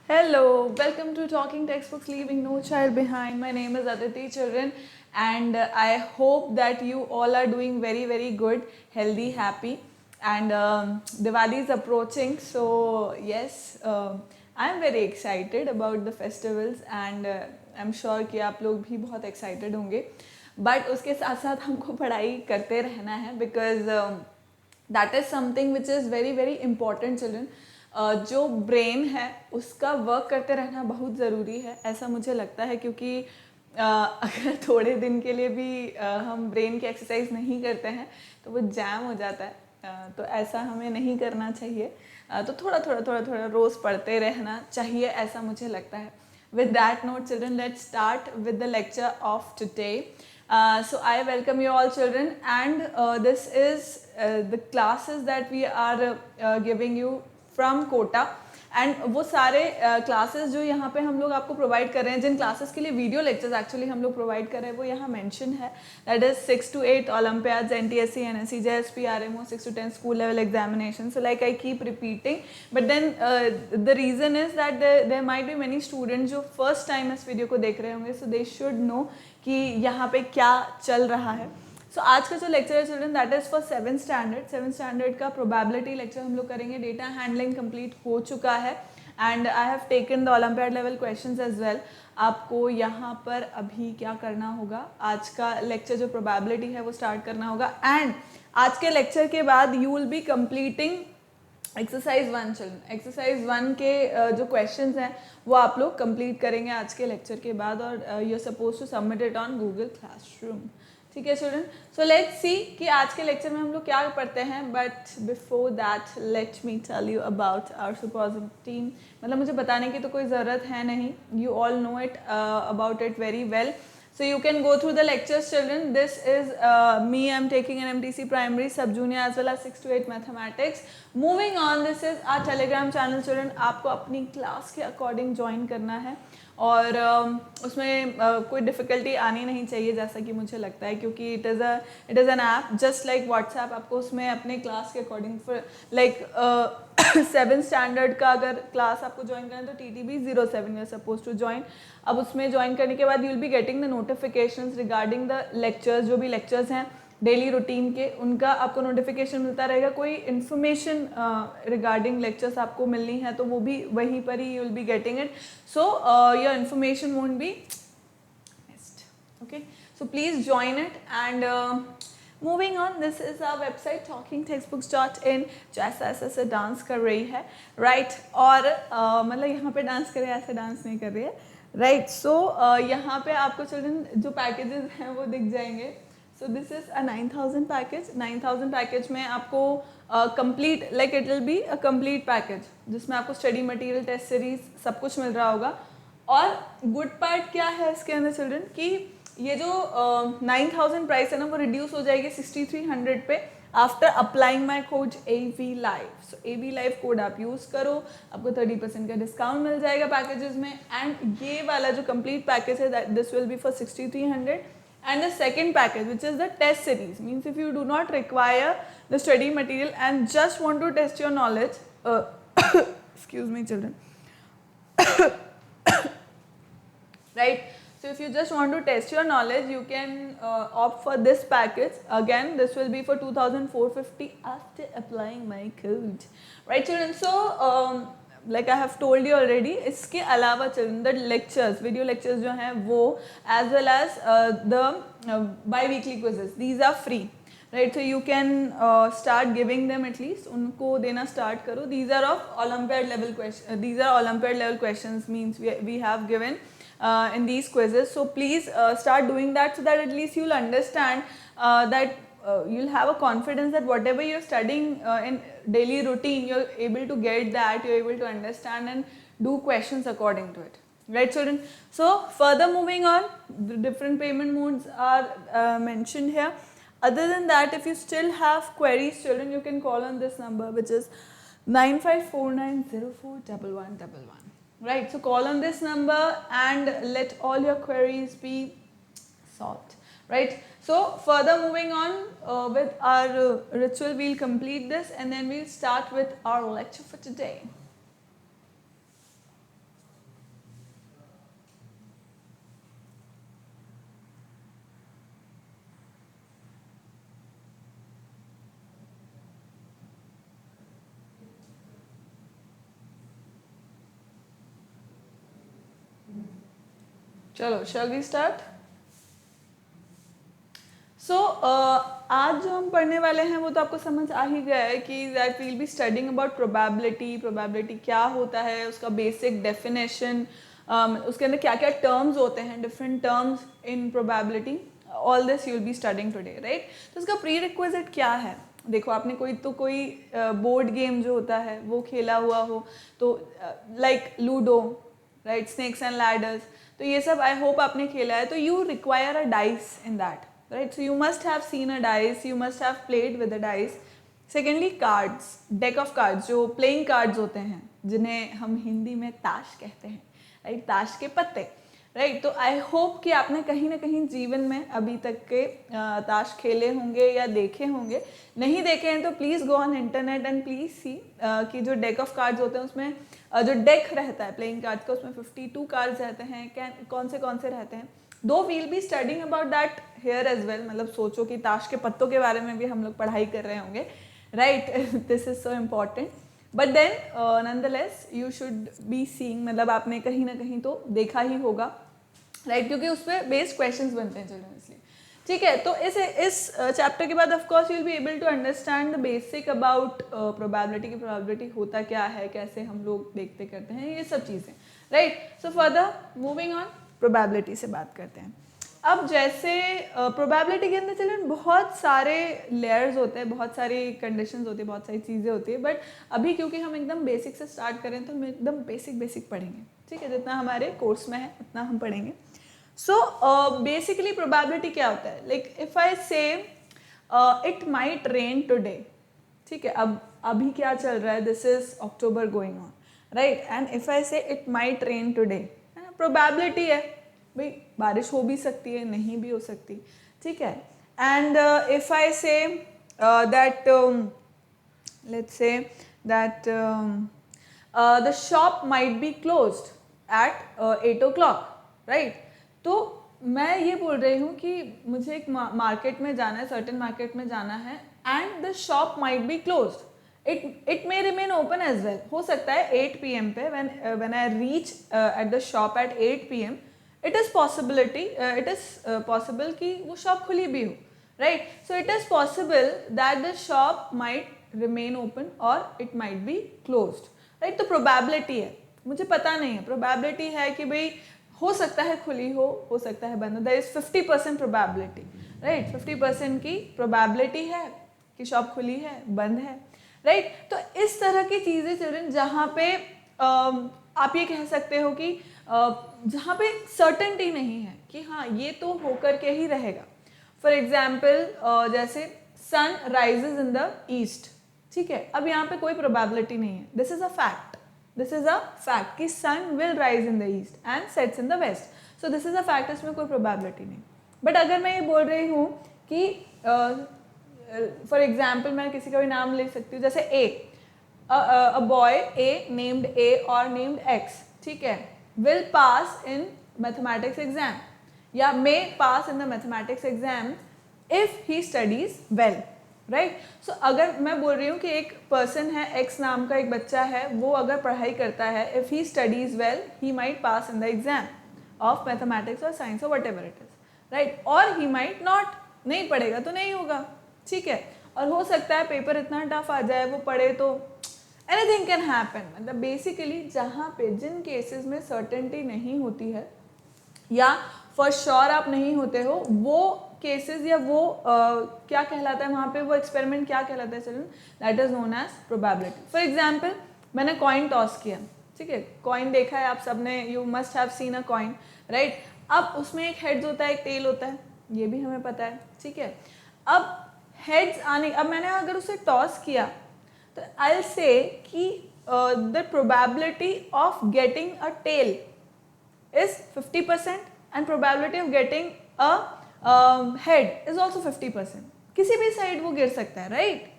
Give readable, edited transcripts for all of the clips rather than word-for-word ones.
Hello, welcome to Talking Textbooks Leaving No Child Behind. My name is Aditi Children, and I hope that you all are doing very, very good, healthy, happy. And Diwali is approaching, so yes, I'm very excited about the festivals, and I'm sure कि आप लोग भी बहुत excited होंगे. But उसके साथ साथ हमको पढ़ाई करते रहना है because that is something which is very, very important, children. जो ब्रेन है उसका वर्क करते रहना बहुत ज़रूरी है, ऐसा मुझे लगता है, क्योंकि अगर थोड़े दिन के लिए भी हम ब्रेन की एक्सरसाइज नहीं करते हैं तो वो जैम हो जाता है. तो ऐसा हमें नहीं करना चाहिए. तो थोड़ा थोड़ा थोड़ा थोड़ा रोज़ पढ़ते रहना चाहिए, ऐसा मुझे लगता है. With that note, children, let's start with the lecture of today. So I welcome you all, children, and this is the classes that we are giving you from Kota. And वो सारे क्लासेस जो यहाँ पे हम लोग आपको provide कर रहे हैं, जिन क्लासेस के लिए वीडियो लेक्चर्स एक्चुअली हम लोग प्रोवाइड कर रहे हैं, वो यहाँ मेंशन है. That is 6 to 8 olympiads, NTSC, NSC, JSP, RMO, 6 to 10 school level examination. So like I keep repeating, but then the reason is that there might be many students जो first time इस video को देख रहे होंगे, सो they should know कि यहाँ पे क्या चल रहा है. सो आज का जो लेक्चर है, children, that is for 7th standard का प्रोबेबिलिटी लेक्चर हम लोग करेंगे. डेटा हैंडलिंग कंप्लीट हो चुका है and I have taken the olympiad level questions as well. आपको यहाँ पर अभी क्या करना होगा, आज का लेक्चर जो प्रोबेबिलिटी है वो स्टार्ट करना होगा. एंड आज के लेक्चर के बाद you will be completing exercise 1. Children, exercise 1 के जो क्वेश्चंस हैं वो आप लोग कंप्लीट करेंगे आज के लेक्चर के बाद, और you are suppose to submit it on Google classroom. ठीक है चिल्ड्रन, सो लेट्स सी कि आज के लेक्चर में हम लोग क्या पढ़ते हैं. But before that let me tell you about our supervision team. मतलब मुझे बताने की तो कोई ज़रूरत है नहीं, you all know it about it very well. So you can go through the lectures, children. This is me. I'm taking an MTC primary, sub junior as well as 6 to 8 mathematics. Moving on, this is our Telegram channel, children. आपको अपनी class के according join करना है और उसमें कोई difficulty आनी नहीं चाहिए, जैसा कि मुझे लगता है, क्योंकि it is an app just like WhatsApp. आपको उसमें अपने क्लास के according for like 7th standard का अगर क्लास आपको ज्वाइन करना है तो TTB 07 you are suppose to join. अब उसमें ज्वाइन करने के बाद you will be getting the notifications regarding the lectures. जो भी लेक्चर्स हैं डेली रूटीन के, उनका आपको नोटिफिकेशन मिलता रहेगा. कोई इन्फॉर्मेशन रिगार्डिंग लेक्चर्स आपको मिलनी है तो वो भी वहीं पर ही you will be getting it. So your information won't be missed. Okay, so please join it. And moving on, this is our website talkingtextbooks.in, जो ऐसा डांस कर रही है, राइट. और मतलब यहाँ पे डांस कर रही है, ऐसे डांस नहीं कर रही है, राइट. सो यहाँ पे आपको चिल्ड्रन जो पैकेजेस हैं वो दिख जाएंगे. So this is a 9000 package. 9000 package में आपको complete like it will be a complete package जिसमें आपको स्टडी मटेरियल, टेस्ट सीरीज सब कुछ मिल रहा होगा. और गुड पार्ट क्या है इसके अंदर चिल्ड्रन, कि ये जो 9000 प्राइस है ना वो रिड्यूस हो जाएगी 6300 पे after applying my code AV Live. So AV Live code आप यूज़ करो, आपको 30% का डिस्काउंट मिल जाएगा पैकेजेस में. एंड ये वाला जो कंप्लीट पैकेज है, this will be for 6300. And the second package, which is the test series, means if you do not require the study material and just want to test your knowledge, excuse me children, right. So if you just want to test your knowledge, you can opt for this package. Again, this will be for 2450 after applying my code, right children. So like I have told you already, इसके अलावा children, the lectures, video lectures जो हैं वो, as well as the bi-weekly quizzes, these are free, right. So you can start giving them, at least उनको देना start करो. These are of Olympiad level questions. These are Olympiad level questions, means we have given in these quizzes. So please start doing that, so that at least you'll understand that you'll have a confidence that whatever you're studying in daily routine, you're able to get that, you're able to understand and do questions according to it, right children. So further moving on, the different payment modes are mentioned here. Other than that, if you still have queries children, you can call on this number, which is 9549041111, right. So call on this number and let all your queries be solved, right. So further moving on with our ritual, we'll complete this and then we'll start with our lecture for today. चलो shall we start. सो आज जो हम पढ़ने वाले हैं वो तो आपको समझ आ ही गया है कि that will be studying about probability. Probability क्या होता है, उसका बेसिक डेफिनेशन, उसके अंदर क्या क्या टर्म्स होते हैं, different terms in probability, all this you will be studying today, right. तो इसका प्री रिक्विजिट क्या है? देखो आपने कोई बोर्ड गेम जो होता है वो खेला हुआ हो, तो like ludo, right, snakes and ladders, तो ये सब आई होप आपने खेला है। तो you require a dice in that, right? So you must have seen a dice, you must have played with a dice. Secondly, cards, deck of cards, जो playing cards होते हैं जिन्हें हम हिंदी में ताश कहते हैं, राइट, ताश के पत्ते, राइट। तो आई होप कि आपने कहीं ना कहीं जीवन में अभी तक के ताश खेले होंगे या देखे होंगे। नहीं देखे हैं तो please go on internet and please see कि जो डेक ऑफ कार्ड्स होते हैं उसमें जो डेक रहता है प्लेइंग कार्ड्स का, उसमें 52 कार्ड्स रहते हैं। कौन से रहते हैं, दो will be studying about that here as well. मतलब सोचो कि ताश के पत्तों के बारे में भी हम लोग पढ़ाई कर रहे होंगे, right. This is so important, but then nonetheless you should be seeing, मतलब आपने कहीं ना कहीं तो देखा ही होगा, राइट, क्योंकि उस पर बेस्ड क्वेश्चंस बनते हैं चिल्ड्रन, इसलिए ठीक है। तो इस चैप्टर के बाद of course you will be able to understand the basic about probability की प्रोबेबिलिटी होता क्या है, कैसे हम लोग देखते करते हैं, ये सब चीज़ें, right. So further moving on, probability से बात करते हैं। अब जैसे प्रोबेबिलिटी के अंदर चिल्ड्रन बहुत सारे लेयर्स होते हैं, बहुत सारी कंडीशंस होती है, बहुत सारी चीज़ें होती है, बट अभी क्योंकि हम एकदम बेसिक से स्टार्ट करें तो हम एकदम बेसिक पढ़ेंगे, ठीक है, जितना हमारे कोर्स में है उतना हम पढ़ेंगे। सो बेसिकली प्रोबेबिलिटी क्या होता है, like if I say it might rain today, ठीक है, अब अभी क्या चल रहा है, this is October going on, right, and if I say it might rain today, probability है भाई, बारिश हो भी सकती है, नहीं भी हो सकती, ठीक है। And if I say that let's say that the shop might be closed eight 8 o'clock, right. तो मैं ये बोल रही हूँ कि मुझे एक मार्केट में जाना है, सर्टेन मार्केट में जाना है, and the shop might be closed, it may remain open as well, हो सकता है 8 PM पे when I reach at the shop at 8 PM, it is possible कि वो शॉप खुली भी हो, right? So it is possible that the shop might remain open or it might be closed, right? तो probability है, मुझे पता नहीं है, probability है कि भाई हो सकता है खुली हो सकता है बंद हो, there is 50% probability, right? 50% की probability है कि शॉप खुली है, बंद है, राइट। तो इस तरह की चीज़ें चिल्ड्रन जहाँ पे आप ये कह सकते हो कि जहाँ पे सर्टेनिटी नहीं है कि हाँ ये तो होकर के ही रहेगा। फॉर एग्जाम्पल जैसे sun rises in the east, ठीक है, अब यहाँ पे कोई प्रोबेबिलिटी नहीं है, दिस इज अ फैक्ट कि sun will rise in the east and sets in the west, so this is a fact, इसमें कोई प्रोबेबिलिटी नहीं। बट अगर मैं ये बोल रही हूँ कि फॉर एग्जाम्पल मैं किसी का भी नाम ले सकती हूँ, जैसे a boy A named a और नेम्ड एक्स, ठीक है, will pass in mathematics exam या may pass in the mathematics exam if he studies well, right. So अगर मैं बोल रही हूँ कि एक पर्सन है, एक्स नाम का एक बच्चा है, वो अगर पढ़ाई करता है, if he studies well he might pass in the exam of mathematics और साइंस और whatever it is, right, और ही माइट नॉट, नहीं पढ़ेगा तो नहीं होगा, ठीक है। और हो सकता है पेपर इतना टफ आ जाए, वो पढ़े तो एनीथिंग कैन हैपन। मतलब बेसिकली जहाँ पे जिन केसेस में सर्टेनिटी नहीं होती है या फॉर श्योर आप नहीं होते हो, वो केसेस या वो क्या कहलाता है वहाँ पे, वो एक्सपेरिमेंट क्या कहलाता है children, that is known as probability. For example मैंने कॉइन टॉस किया, ठीक है, कॉइन देखा है आप सबने, you must have seen a coin, right. अब उसमें एक हेड्स होता है, एक टेल होता है, ये भी हमें पता है, ठीक है। अब हेड्स आने, अब मैंने अगर उसे टॉस किया तो आई विल से कि the probability of getting a tail is 50% and probability of getting a head is also 50%। किसी भी साइड वो गिर सकता है, राइट,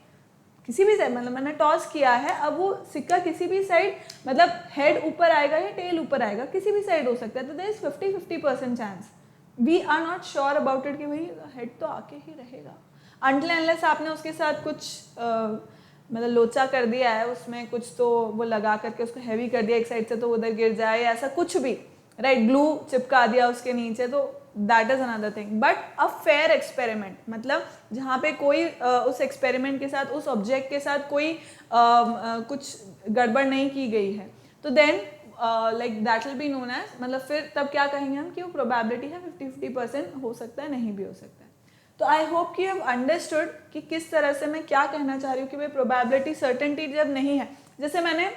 किसी भी साइड, मतलब मैंने टॉस किया है, अब वो सिक्का किसी भी साइड, मतलब हेड ऊपर आएगा या टेल ऊपर आएगा, किसी भी साइड हो सकता है, तो there is 50-50% chance. We are not sure about it कि भाई हेड तो आके ही रहेगा, अनटिल अनलेस आपने उसके साथ कुछ मतलब लोचा कर दिया है, उसमें कुछ तो वो लगा करके उसको हैवी कर दिया एक साइड से तो उधर गिर जाए, ऐसा कुछ भी, राइट, ग्लू चिपका दिया उसके नीचे, तो that is another thing. But a fair experiment, मतलब जहाँ पे कोई उस एक्सपेरिमेंट के साथ, उस ऑब्जेक्ट के साथ कोई कुछ गड़बड़ नहीं की गई है, तो then like that will be known as, मतलब फिर तब क्या कहेंगे हम कि वो प्रोबेबिलिटी है 50-50% हो सकता है, नहीं भी हो सकता है. तो आई होप कि यू हैव अंडरस्टूड कि किस तरह से मैं क्या कहना चाह रही हूँ कि भाई प्रोबेबिलिटी सर्टेनिटी जब नहीं है, जैसे मैंने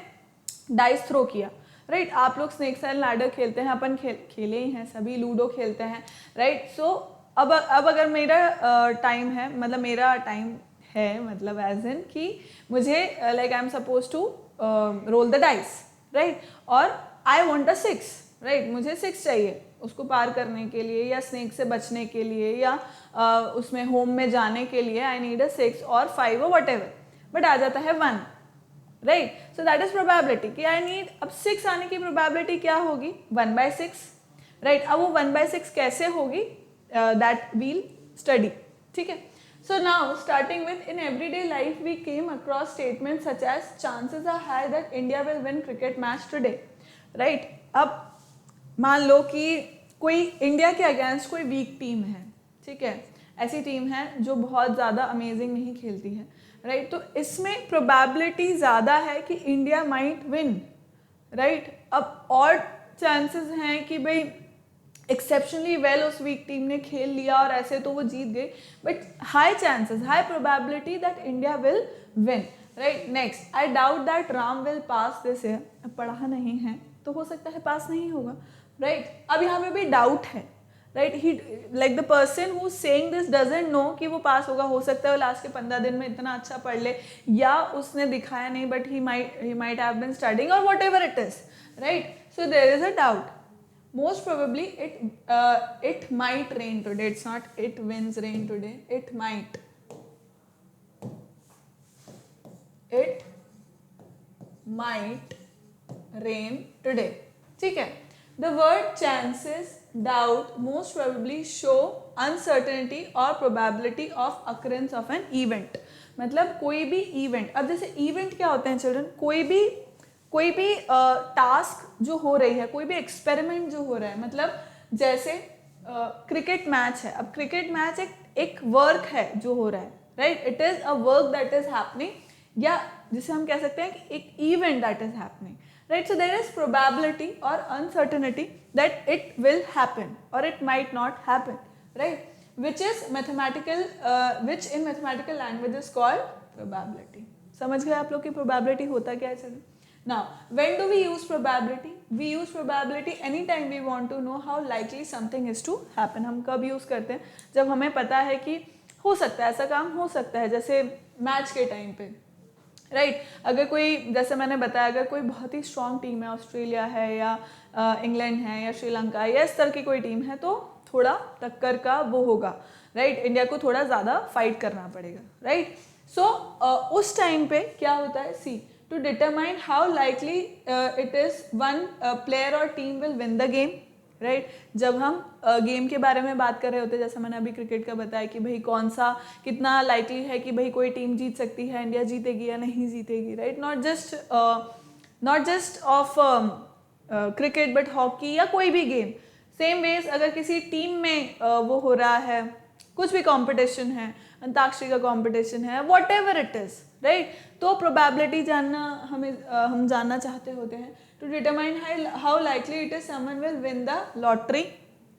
डाइस थ्रो किया, राइट, आप लोग स्नेक्स एंड लैडर खेलते हैं, अपन खेले ही हैं, सभी लूडो खेलते हैं, राइट. सो अब अगर मेरा टाइम है, मतलब मेरा टाइम है, मतलब एज इन कि मुझे like I am suppose to roll the dice, right, और आई वॉन्ट अ 6, राइट, मुझे 6 चाहिए उसको पार करने के लिए, या स्नेक से बचने के लिए, या उसमें होम में जाने के लिए आई नीड अ 6 और 5 और वट एवर, बट आ जाता है 1, right. So that is probability कि आई नीड, अब 6 आने की प्रोबेबिलिटी क्या होगी, 1/6, राइट. अब वो 1/6 कैसे होगी, दैट वील स्टडी, ठीक है. So now starting with, in everyday life we came across statements such as chances are high that India will win cricket match today, right. अब मान लो कि कोई इंडिया के अगेंस्ट कोई वीक टीम है, ठीक है, ऐसी टीम है जो बहुत ज़्यादा अमेजिंग नहीं खेलती है, राइट. तो इसमें प्रोबेबिलिटी ज़्यादा है कि इंडिया माइट विन, राइट. अब और चांसेस हैं कि भाई एक्सेप्शनली वेल उस वीक टीम ने खेल लिया और ऐसे तो वो जीत गई, but high chances, high probability that India will win, right. Next, I doubt that Ram will pass this year. पढ़ा नहीं है तो हो सकता है पास नहीं होगा, राइट. अब यहाँ पे भी डाउट है, right. He like the person who saying this doesn't know कि वो पास होगा, हो सकता है वो लास्ट के 15 दिन में इतना अच्छा पढ़ ले, या उसने दिखाया नहीं, but he might have been studying और whatever it is, right. So there is a doubt. Most probably it might rain today. It's not it wins rain today. It might rain today. ठीक है. The word chances, doubt, most probably show uncertainty or probability of occurrence of an event. मतलब कोई भी event, अब जैसे event क्या होते हैं चिल्ड्रन, कोई भी टास्क जो हो रही है, कोई भी एक्सपेरिमेंट जो हो रहा है, मतलब जैसे क्रिकेट मैच है. अब क्रिकेट मैच एक वर्क है जो हो रहा है, right. It is a work that is happening, या जिसे हम कह सकते हैं कि एक event that is happening, right. So there is probability और uncertainty that it will happen और it might not happen, right, which in mathematical language is called probability. समझ गए आप लोग की प्रोबेबिलिटी होता क्या है. चलो, now when do we use probability? We use probability anytime we want to know how likely something is to happen. हम कब यूज करते हैं, जब हमें पता है कि हो सकता है, ऐसा काम हो सकता है, जैसे मैच के टाइम पे, राइट. अगर कोई, जैसे मैंने बताया, अगर कोई बहुत ही स्ट्रॉन्ग टीम है, ऑस्ट्रेलिया है या इंग्लैंड है या श्रीलंका या इस तरह की कोई टीम है, तो थोड़ा टक्कर का वो होगा, राइट. इंडिया को थोड़ा ज़्यादा फाइट करना पड़ेगा, राइट. सो उस टाइम पे क्या होता है, see, to determine how likely it is one player और team will win the game, right. जब हम गेम के बारे में बात कर रहे होते हैं, जैसे मैंने अभी क्रिकेट का बताया कि भाई कौन सा कितना लाइकली है कि भाई कोई टीम जीत सकती है, इंडिया जीतेगी या नहीं जीतेगी, right. Not just of cricket but hockey या कोई भी गेम. सेम वेज अगर किसी टीम में वो हो रहा है, कुछ भी कंपटीशन है, अंताक्षरी का कंपटीशन है, whatever it is, right. तो प्रोबेबिलिटी जानना हम जानना चाहते होते हैं to determine how likely it is someone will win the lottery,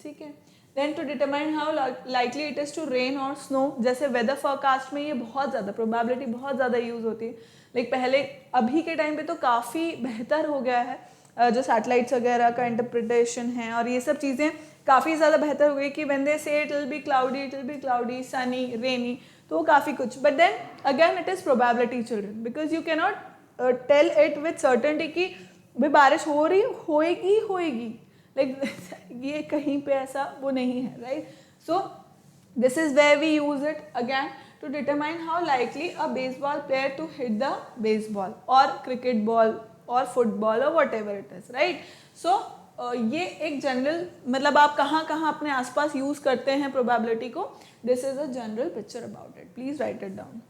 ठीक है. Then to determine how likely it is to rain or snow. जैसे वेदर फोरकास्ट में ये बहुत ज़्यादा प्रोबेबिलिटी बहुत ज़्यादा यूज होती है, लाइक पहले, अभी के टाइम पे तो काफ़ी बेहतर हो गया है, जो सैटेलाइट्स वगैरह का इंटरप्रिटेशन है और ये सब चीज़ें काफ़ी ज़्यादा बेहतर हो गई कि when they say it will be cloudy, sunny, rainy, तो वो काफ़ी कुछ. But then again it is probability children, because you can not tell it with certainty कि भाई बारिश हो रही होएगी, लाइक ये कहीं पे ऐसा वो नहीं है, right. So this is where we use it again to determine how likely a baseball player to hit the baseball और क्रिकेट बॉल और फुटबॉल और whatever it is, right. सो ये एक जनरल, मतलब आप कहाँ कहाँ अपने आसपास यूज करते हैं प्रोबेबिलिटी को, this is a general picture about it. Please write it down.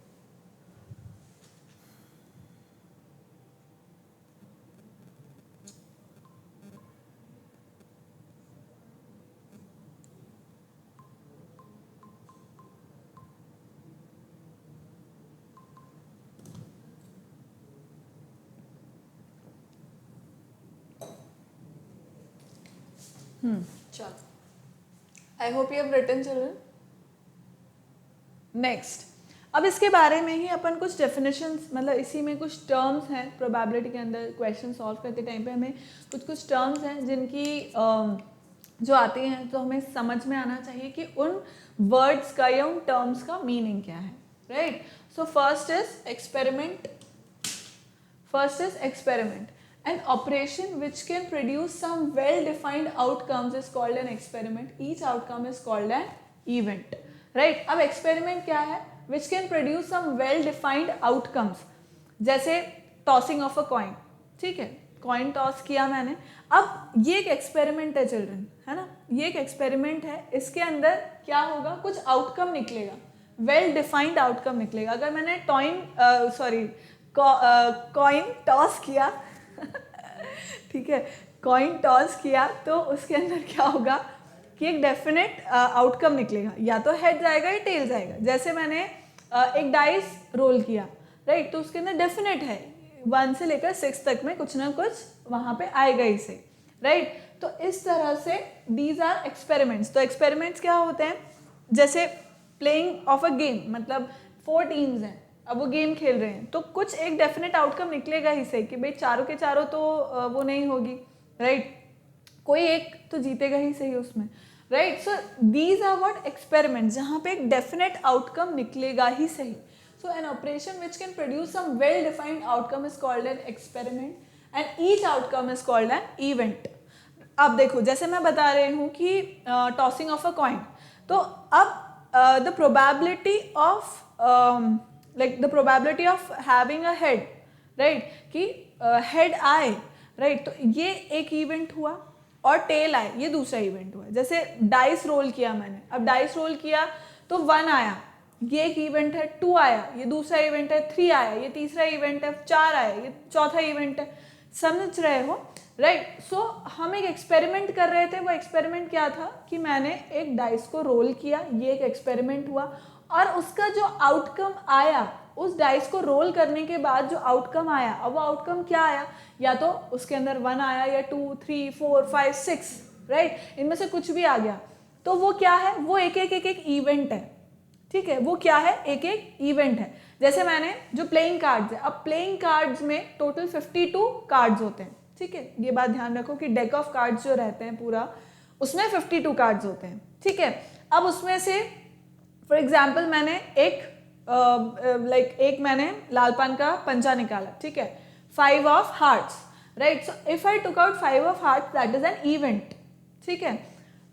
चलो, I hope you have written children. Next, अब इसके बारे में ही अपन कुछ डेफिनेशंस, मतलब इसी में कुछ टर्म्स हैं प्रोबेबिलिटी के अंदर क्वेश्चन सॉल्व करते टाइम पे हमें कुछ टर्म्स हैं जिनकी जो आती हैं तो हमें समझ में आना चाहिए कि उन वर्ड्स का या उन टर्म्स का मीनिंग क्या है, right. So first is experiment. An operation which can produce some well-defined outcomes is called an experiment. Each outcome is called an event, right? अब experiment क्या है? Which can produce some well-defined outcomes. जैसे tossing of a coin, ठीक है? Coin toss किया मैंने, अब ये एक experiment है चिल्ड्रन, है ना? ये एक experiment है, इसके अंदर क्या होगा? कुछ outcome निकलेगा, well-defined outcome निकलेगा। अगर मैंने कॉइन टॉस किया ठीक है, कॉइन टॉस किया तो उसके अंदर क्या होगा कि एक डेफिनेट आउटकम निकलेगा, या तो हेड जाएगा या टेल जाएगा। जैसे मैंने एक डाइस रोल किया, राइट, तो उसके अंदर डेफिनेट है 1 से लेकर 6 तक में कुछ ना कुछ वहाँ पे आएगा ही से, राइट। तो इस तरह से दीज आर एक्सपेरिमेंट्स। तो एक्सपेरिमेंट्स क्या होते हैं? जैसे प्लेइंग ऑफ अ गेम, मतलब 4 टीम्स हैं, अब वो गेम खेल रहे हैं, तो कुछ एक डेफिनेट आउटकम निकलेगा ही से कि भाई चारों के चारों तो वो नहीं होगी, राइट, कोई एक तो जीतेगा ही सही उसमें, right. So these are what experiments, जहाँ पे एक डेफिनेट आउटकम निकलेगा ही सही। So an operation which can produce some well defined outcome is called an experiment and each outcome is called an event. अब देखो, जैसे मैं बता रही हूँ कि टॉसिंग ऑफ अ कॉइन, तो अब the probability of like the probability of having a head, right, कि head आए, right, तो ये एक इवेंट हुआ, और टेल आए ये दूसरा इवेंट हुआ। जैसे डाइस रोल किया मैंने, अब डाइस रोल किया तो 1 आया, ये एक इवेंट है, 2 आया ये दूसरा इवेंट है, 3 आया ये तीसरा इवेंट है, 4 आया ये चौथा इवेंट है। समझ रहे हो, राइट। सो हम एक एक्सपेरिमेंट कर रहे थे, वो एक्सपेरिमेंट क्या था कि मैंने एक डाइस को रोल किया, ये एक एक्सपेरिमेंट हुआ, और उसका जो आउटकम आया, उस डाइस को रोल करने के बाद जो आउटकम आया, अब वो आउटकम क्या आया, या तो उसके अंदर 1 आया या 2, 3, 4, 5, 6, राइट, इनमें से कुछ भी आ गया, तो वो क्या है, वो एक एक इवेंट है, ठीक है, वो क्या है, एक एक इवेंट है। जैसे मैंने जो प्लेइंग कार्ड्स है, अब प्लेइंग कार्ड्स में टोटल 52 कार्ड्स होते हैं, ठीक है, ये बात ध्यान रखो कि डेक ऑफ कार्ड्स जो रहते हैं पूरा, उसमें 52 कार्ड्स होते हैं, ठीक है। अब उसमें से फॉर एग्जाम्पल मैंने एक मैंने लाल पान का पंचा निकाला, ठीक है, 5 of hearts, right. So if I took out 5 of hearts, that is an event, ठीक है।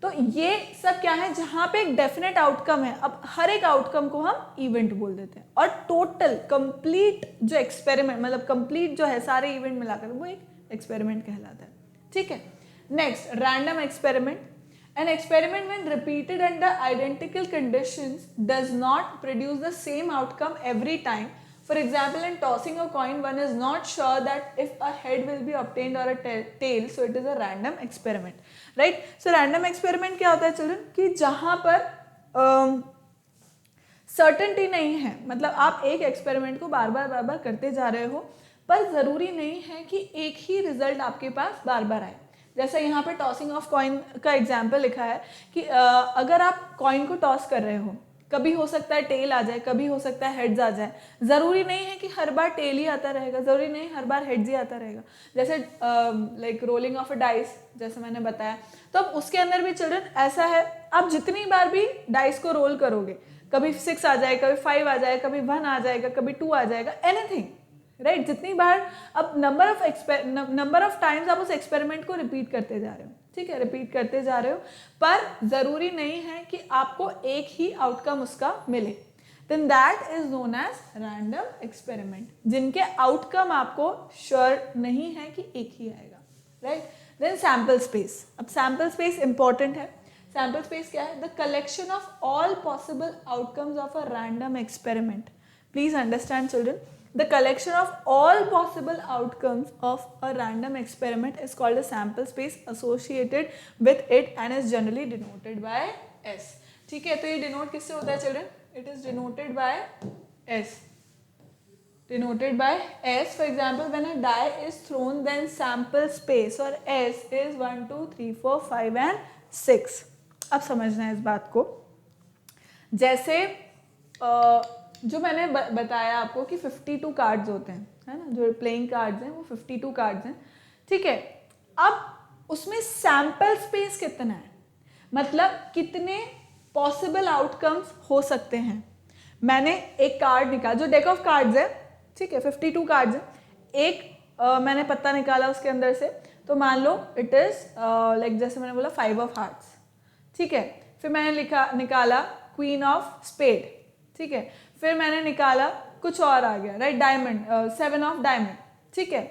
तो ये सब क्या है, जहां पे एक डेफिनेट आउटकम है, अब हर एक आउटकम को हम इवेंट बोल देते हैं, और टोटल कंप्लीट जो एक्सपेरिमेंट, मतलब कंप्लीट जो है सारे इवेंट मिलाकर, वो एक एक्सपेरिमेंट कहलाता है, ठीक है। Next, random experiment. An experiment when repeated under identical conditions does not produce the same outcome every time. For example, in tossing a coin, one is not sure that if a head will be obtained or a tail, so it is a random experiment, right? So random experiment क्या होता है children, कि जहाँ पर certainty नहीं है, मतलब आप एक experiment को बार बार करते जा रहे हो, पर ज़रूरी नहीं है कि एक ही रिजल्ट आपके पास बार बार आए। जैसे यहाँ पे टॉसिंग ऑफ कॉइन का एग्जाम्पल लिखा है कि अगर आप कॉइन को टॉस कर रहे हो, कभी हो सकता है टेल आ जाए, कभी हो सकता है हेड्स आ जाए, ज़रूरी नहीं है कि हर बार टेल ही आता रहेगा, ज़रूरी नहीं हर बार हेड्स ही आता रहेगा। जैसे like rolling of a dice, जैसे मैंने बताया, तो अब उसके अंदर भी चिल्ड्रन ऐसा है, आप जितनी बार भी डाइस को रोल करोगे, कभी 6 आ जाए, कभी 5 आ जाए, कभी 1 आ जाएगा, कभी 2 आ जाएगा, एनीथिंग, राइट, जितनी बार, अब नंबर ऑफ टाइम्स आप उस एक्सपेरिमेंट को रिपीट करते जा रहे हो, ठीक है, रिपीट करते जा रहे हो, पर जरूरी नहीं है कि आपको एक ही आउटकम उसका मिले, then that is known as random experiment, जिनके आउटकम आपको श्योर नहीं है कि एक ही आएगा, राइट। Then sample space. अब सैम्पल स्पेस इंपॉर्टेंट है। सैम्पल स्पेस क्या है? The collection of all possible outcomes of a random experiment. Please understand children, the collection of all possible outcomes of a random experiment is called a sample space associated with it and is generally denoted by S. ठीक है, तो ये denote किससे होता है children? It is denoted by S. denoted by S. For example, when a die is thrown, then sample space or S is 1, 2, 3, 4, 5 and 6. अब समझना है इस बात को. जैसे जो मैंने बताया आपको कि 52 कार्ड्स होते हैं, है ना, जो प्लेइंग कार्ड्स हैं वो 52 कार्ड्स हैं, ठीक है. अब उसमें सैंपल स्पेस कितना है, मतलब कितने पॉसिबल आउटकम्स हो सकते हैं. मैंने एक कार्ड निकाला, जो डेक ऑफ कार्ड्स है, ठीक है, 52 कार्ड्स है. एक मैंने पत्ता निकाला उसके अंदर से, तो मान लो इट इज लाइक जैसे मैंने बोला 5 ऑफ हार्ट्स, ठीक है. फिर मैंने निकाला क्वीन ऑफ स्पेड, ठीक है. फिर मैंने निकाला कुछ और आ गया, राइट, डायमंड, 7 ऑफ डायमंड, ठीक है.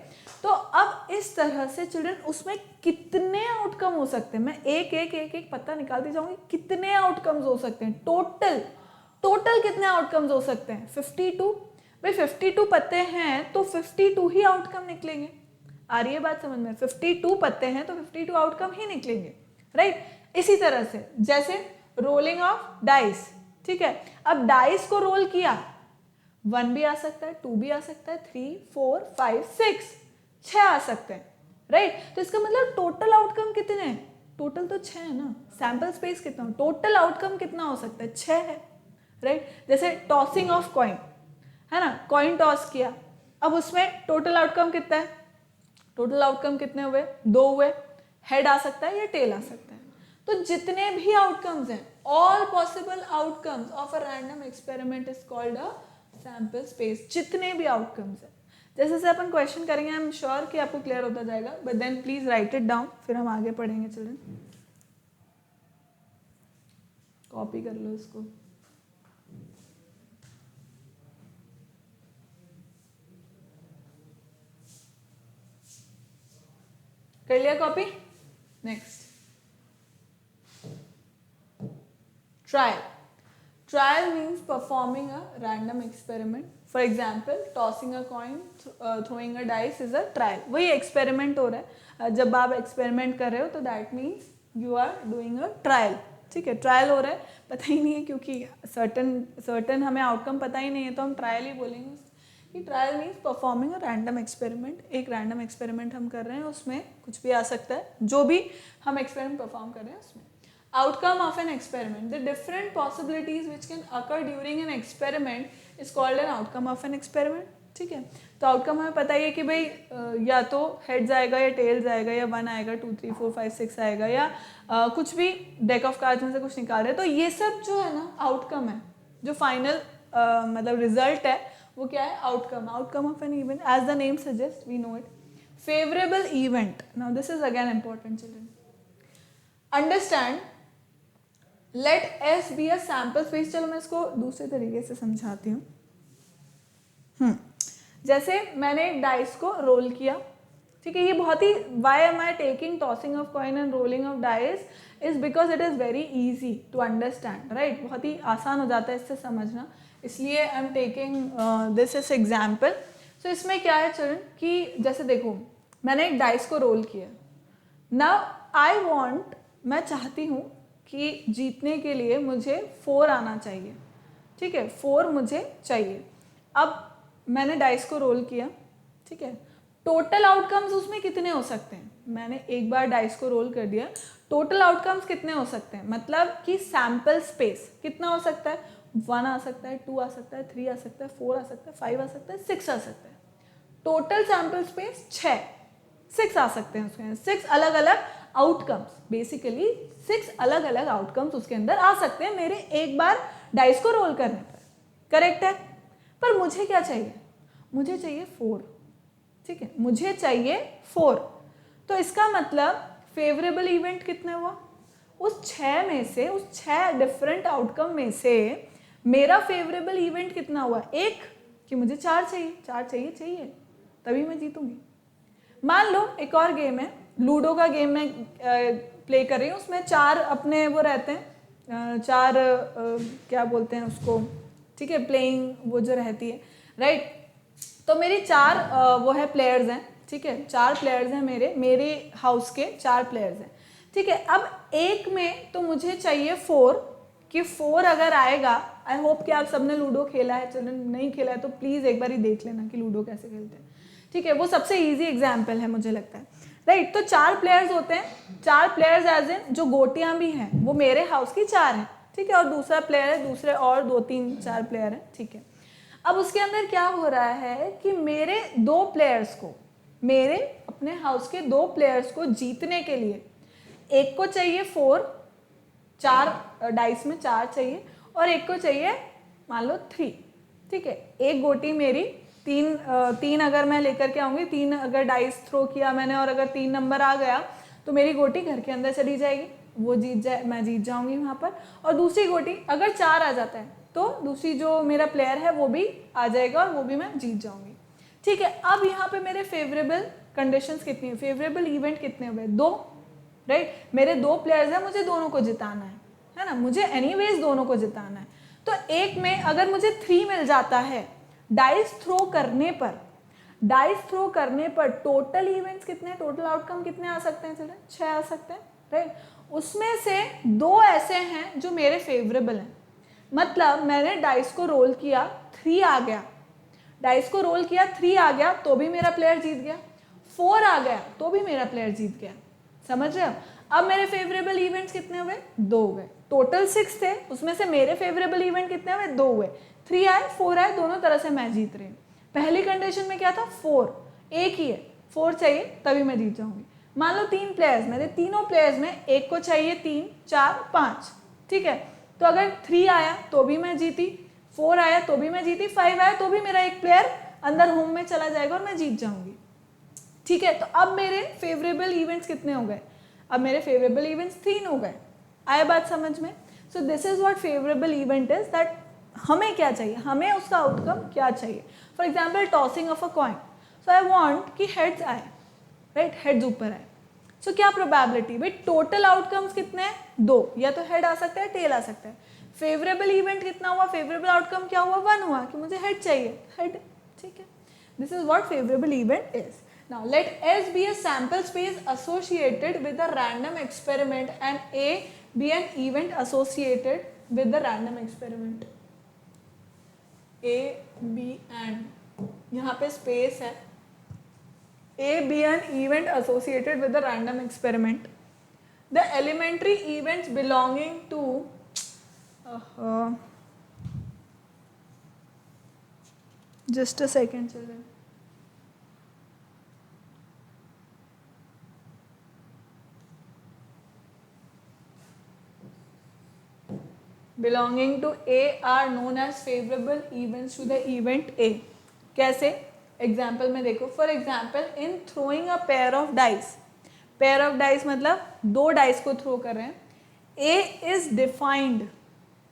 तो अब इस तरह से चिल्ड्रन उसमें कितने आउटकम हो सकते हैं, मैं एक एक एक एक पत्ता निकालती जाऊंगी, कितने आउटकम्स हो सकते हैं टोटल कितने आउटकम्स हो सकते हैं. 52. भाई 52 पत्ते हैं तो 52 ही आउटकम निकलेंगे. आ रही है बात समझ में? 52 पत्ते हैं तो 52 आउटकम ही निकलेंगे, राइट. इसी तरह से जैसे रोलिंग ऑफ डाइस, ठीक है. अब डाइस को रोल किया, 1 भी आ सकता है, 2 भी आ सकता है, 3, 4, 5, 6 आ सकते हैं, राइट. तो इसका मतलब टोटल आउटकम कितने हैं, टोटल तो 6 है ना. सैंपल स्पेस कितना, टोटल आउटकम कितना हो सकता है, 6 है, राइट. जैसे टॉसिंग ऑफ कॉइन, है ना, कॉइन टॉस किया, अब उसमें टोटल आउटकम कितना है, टोटल आउटकम कितने हुए, 2 हुए. हेड आ सकता है या टेल आ सकता है. तो जितने भी आउटकम्स हैं, all possible outcomes of a random experiment is called a sample space. जितने भी आउटकम्स हैं, जैसे जैसे अपन क्वेश्चन करेंगे, आई एम श्योर कि आपको क्लियर होता जाएगा, but then please write it down, फिर हम आगे पढ़ेंगे. चिल्ड्रन कॉपी कर लो इसको. कर लिया copy? Next, trial. Trial means performing a random experiment. For example, tossing a coin, throwing a dice is a trial. वही experiment हो रहा है. जब आप experiment कर रहे हो तो that means you are doing a trial. ठीक है, ट्रायल हो रहा है. पता ही नहीं है क्योंकि certain हमें outcome पता ही नहीं है, तो हम ट्रायल ही बोलेंगे. कि trial means performing a random experiment. एक रैंडम एक्सपेरिमेंट हम कर रहे हैं, उसमें कुछ भी आ सकता है, जो भी हम एक्सपेरिमेंट परफॉर्म कर रहे हैं उसमें. Outcome of an experiment. The different possibilities which can occur during an experiment is called an outcome of an experiment. ठीक है, तो आउटकम हमें पता ही है कि भाई या तो हेड्स आएगा या टेल्स आएगा या 1 आएगा, 2, 3, 4, 5, 6 आएगा, या कुछ भी डेक ऑफ कार्ड्स में से कुछ निकाल रहे हैं. तो ये सब जो है ना आउटकम है, जो फाइनल मतलब रिजल्ट है वो क्या है, outcome. Outcome of an event, as the name suggest, we know it. Favourable event. Now this is again important children. Understand, let's be a sample space. चलो मैं इसको दूसरे तरीके से समझाती हूँ. जैसे मैंने एक डाइस को रोल किया, ठीक है. ये बहुत ही, why am I taking tossing of coin and rolling of dice is because it is very easy to understand, right. बहुत ही आसान हो जाता है इससे समझना, इसलिए I am taking this is example. So इसमें क्या है चिल्ड्रन कि जैसे देखो, मैंने एक डाइस को रोल किया. नाउ आई वॉन्ट, मैं चाहती हूँ कि जीतने के लिए मुझे 4 आना चाहिए, ठीक है, 4 मुझे चाहिए. अब मैंने डाइस को रोल किया, ठीक है. टोटल आउटकम्स उसमें कितने हो सकते हैं, मैंने एक बार डाइस को रोल कर दिया, टोटल आउटकम्स कितने हो सकते हैं, मतलब कि सैंपल स्पेस कितना हो सकता है. 1 आ सकता है, 2 आ सकता है, 3 आ सकता है, 4 आ सकता है, 5 आ सकता है, 6 आ सकता है. टोटल सैंपल स्पेस 6 आ सकते हैं उसके. 6 अलग अलग आउटकम्स, बेसिकली 6 अलग अलग आउटकम्स उसके अंदर आ सकते हैं मेरे एक बार डाइस को रोल करने पर. करेक्ट है. पर मुझे क्या चाहिए, मुझे चाहिए 4, ठीक है, मुझे चाहिए 4. तो इसका मतलब फेवरेबल इवेंट कितने हुआ, उस 6 में से, उस 6 डिफरेंट आउटकम में से मेरा फेवरेबल इवेंट कितना हुआ, 1. कि मुझे 4 चाहिए, 4 चाहिए तभी मैं जीतूंगी. मान लो एक और गेम है, लूडो का गेम में प्ले कर रही हूँ, उसमें 4 अपने वो रहते हैं, 4 क्या बोलते हैं उसको, ठीक है, प्लेइंग वो जो रहती है, राइट. तो मेरी 4 वो है प्लेयर्स हैं, ठीक है, 4 प्लेयर्स हैं मेरे हाउस के 4 प्लेयर्स हैं, ठीक है. अब एक में तो मुझे चाहिए 4, कि 4 अगर आएगा आई होप कि आप सबने लूडो खेला है, चिल्ड्रन नहीं खेला है तो प्लीज़ एक बार ही देख लेना कि लूडो कैसे खेलते हैं, ठीक है। वो सबसे ईजी एग्जाम्पल है मुझे लगता है, राइट। तो 4 प्लेयर्स होते हैं, 4 प्लेयर्स एज इन जो गोटियां भी हैं वो मेरे हाउस की 4 हैं, ठीक है, और दूसरा प्लेयर है, दूसरे और 2 3 4 प्लेयर हैं, ठीक है। अब उसके अंदर क्या हो रहा है कि मेरे 2 प्लेयर्स को, मेरे अपने हाउस के 2 प्लेयर्स को जीतने के लिए एक को चाहिए 4, 4 डाइस में 4 चाहिए, और एक को चाहिए मान लो 3, ठीक है। एक गोटी मेरी 3 अगर मैं लेकर के आऊँगी, 3 अगर डाइस थ्रो किया मैंने और अगर 3 नंबर आ गया तो मेरी गोटी घर के अंदर चली जाएगी, वो मैं जीत जाऊँगी वहाँ पर। और दूसरी गोटी अगर 4 आ जाता है तो दूसरी जो मेरा प्लेयर है वो भी आ जाएगा और वो भी मैं जीत जाऊँगी, ठीक है। अब यहाँ पे मेरे फेवरेबल कंडीशंस कितनी है, फेवरेबल इवेंट कितने हुए, 2, राइट। मेरे 2 प्लेयर्स हैं, मुझे दोनों को जिताना है ना, मुझे एनीवेज दोनों को जिताना है। तो एक में अगर मुझे 3 मिल जाता है, डाइस थ्रो करने पर टोटल इवेंट्स कितने, टोटल आउटकम कितने आ सकते हैं चिल्ड्रन, 6 आ सकते हैं, राइट। उसमें से 2 ऐसे हैं जो मेरे फेवरेबल हैं, मतलब मैंने डाइस को रोल किया, 3 आ गया, डाइस को रोल किया 3 आ गया तो भी मेरा प्लेयर जीत गया, 4 आ गया तो भी मेरा प्लेयर जीत गया, समझ रहे हो। अब मेरे फेवरेबल इवेंट्स कितने हुए, 2 हुए, टोटल 6 थे, उसमें से मेरे फेवरेबल इवेंट कितने हुए, 2 हुए, 3 आए 4 आए, दोनों तरह से मैं जीत रही हूँ। पहली कंडीशन में क्या था, 4, एक ही है, 4 चाहिए तभी मैं जीत जाऊंगी। मान लो 3 प्लेयर्स, मेरे तीनों प्लेयर्स में एक को चाहिए 3 4 5, ठीक है। तो अगर 3 आया तो भी मैं जीती, 4 आया तो भी मैं जीती, 5 आया तो भी मेरा एक प्लेयर अंदर होम में चला जाएगा और मैं जीत जाऊंगी, ठीक है। तो अब मेरे फेवरेबल इवेंट्स कितने हो गए, अब मेरे फेवरेबल इवेंट्स 3 हो गए, आया बात समझ में। So this is what favourable event is, that हमें क्या चाहिए, हमें उसका आउटकम क्या चाहिए। For example tossing of a coin, so I want कि हेड्स आए, राइट, हेड्स ऊपर आए। सो क्या प्रोबेबिलिटी, भाई टोटल आउटकम्स कितने हैं, 2, या तो हेड आ सकता है टेल आ सकता है। फेवरेबल इवेंट कितना हुआ, फेवरेबल आउटकम क्या हुआ, 1 हुआ कि मुझे हेड चाहिए, हेड, ठीक है। This is what favourable event is. Now let S be a sample space associated with a random experiment and A be an event associated with the random experiment. A, B and यहाँ पे space है, A be an event associated with the random experiment. The elementary events belonging to just a second children. belonging to A are known as favorable events to the event A. कैसे, example में देखो, for example in throwing a pair of dice, pair of dice मतलब 2 dice को throw कर रहे हैं, A is defined,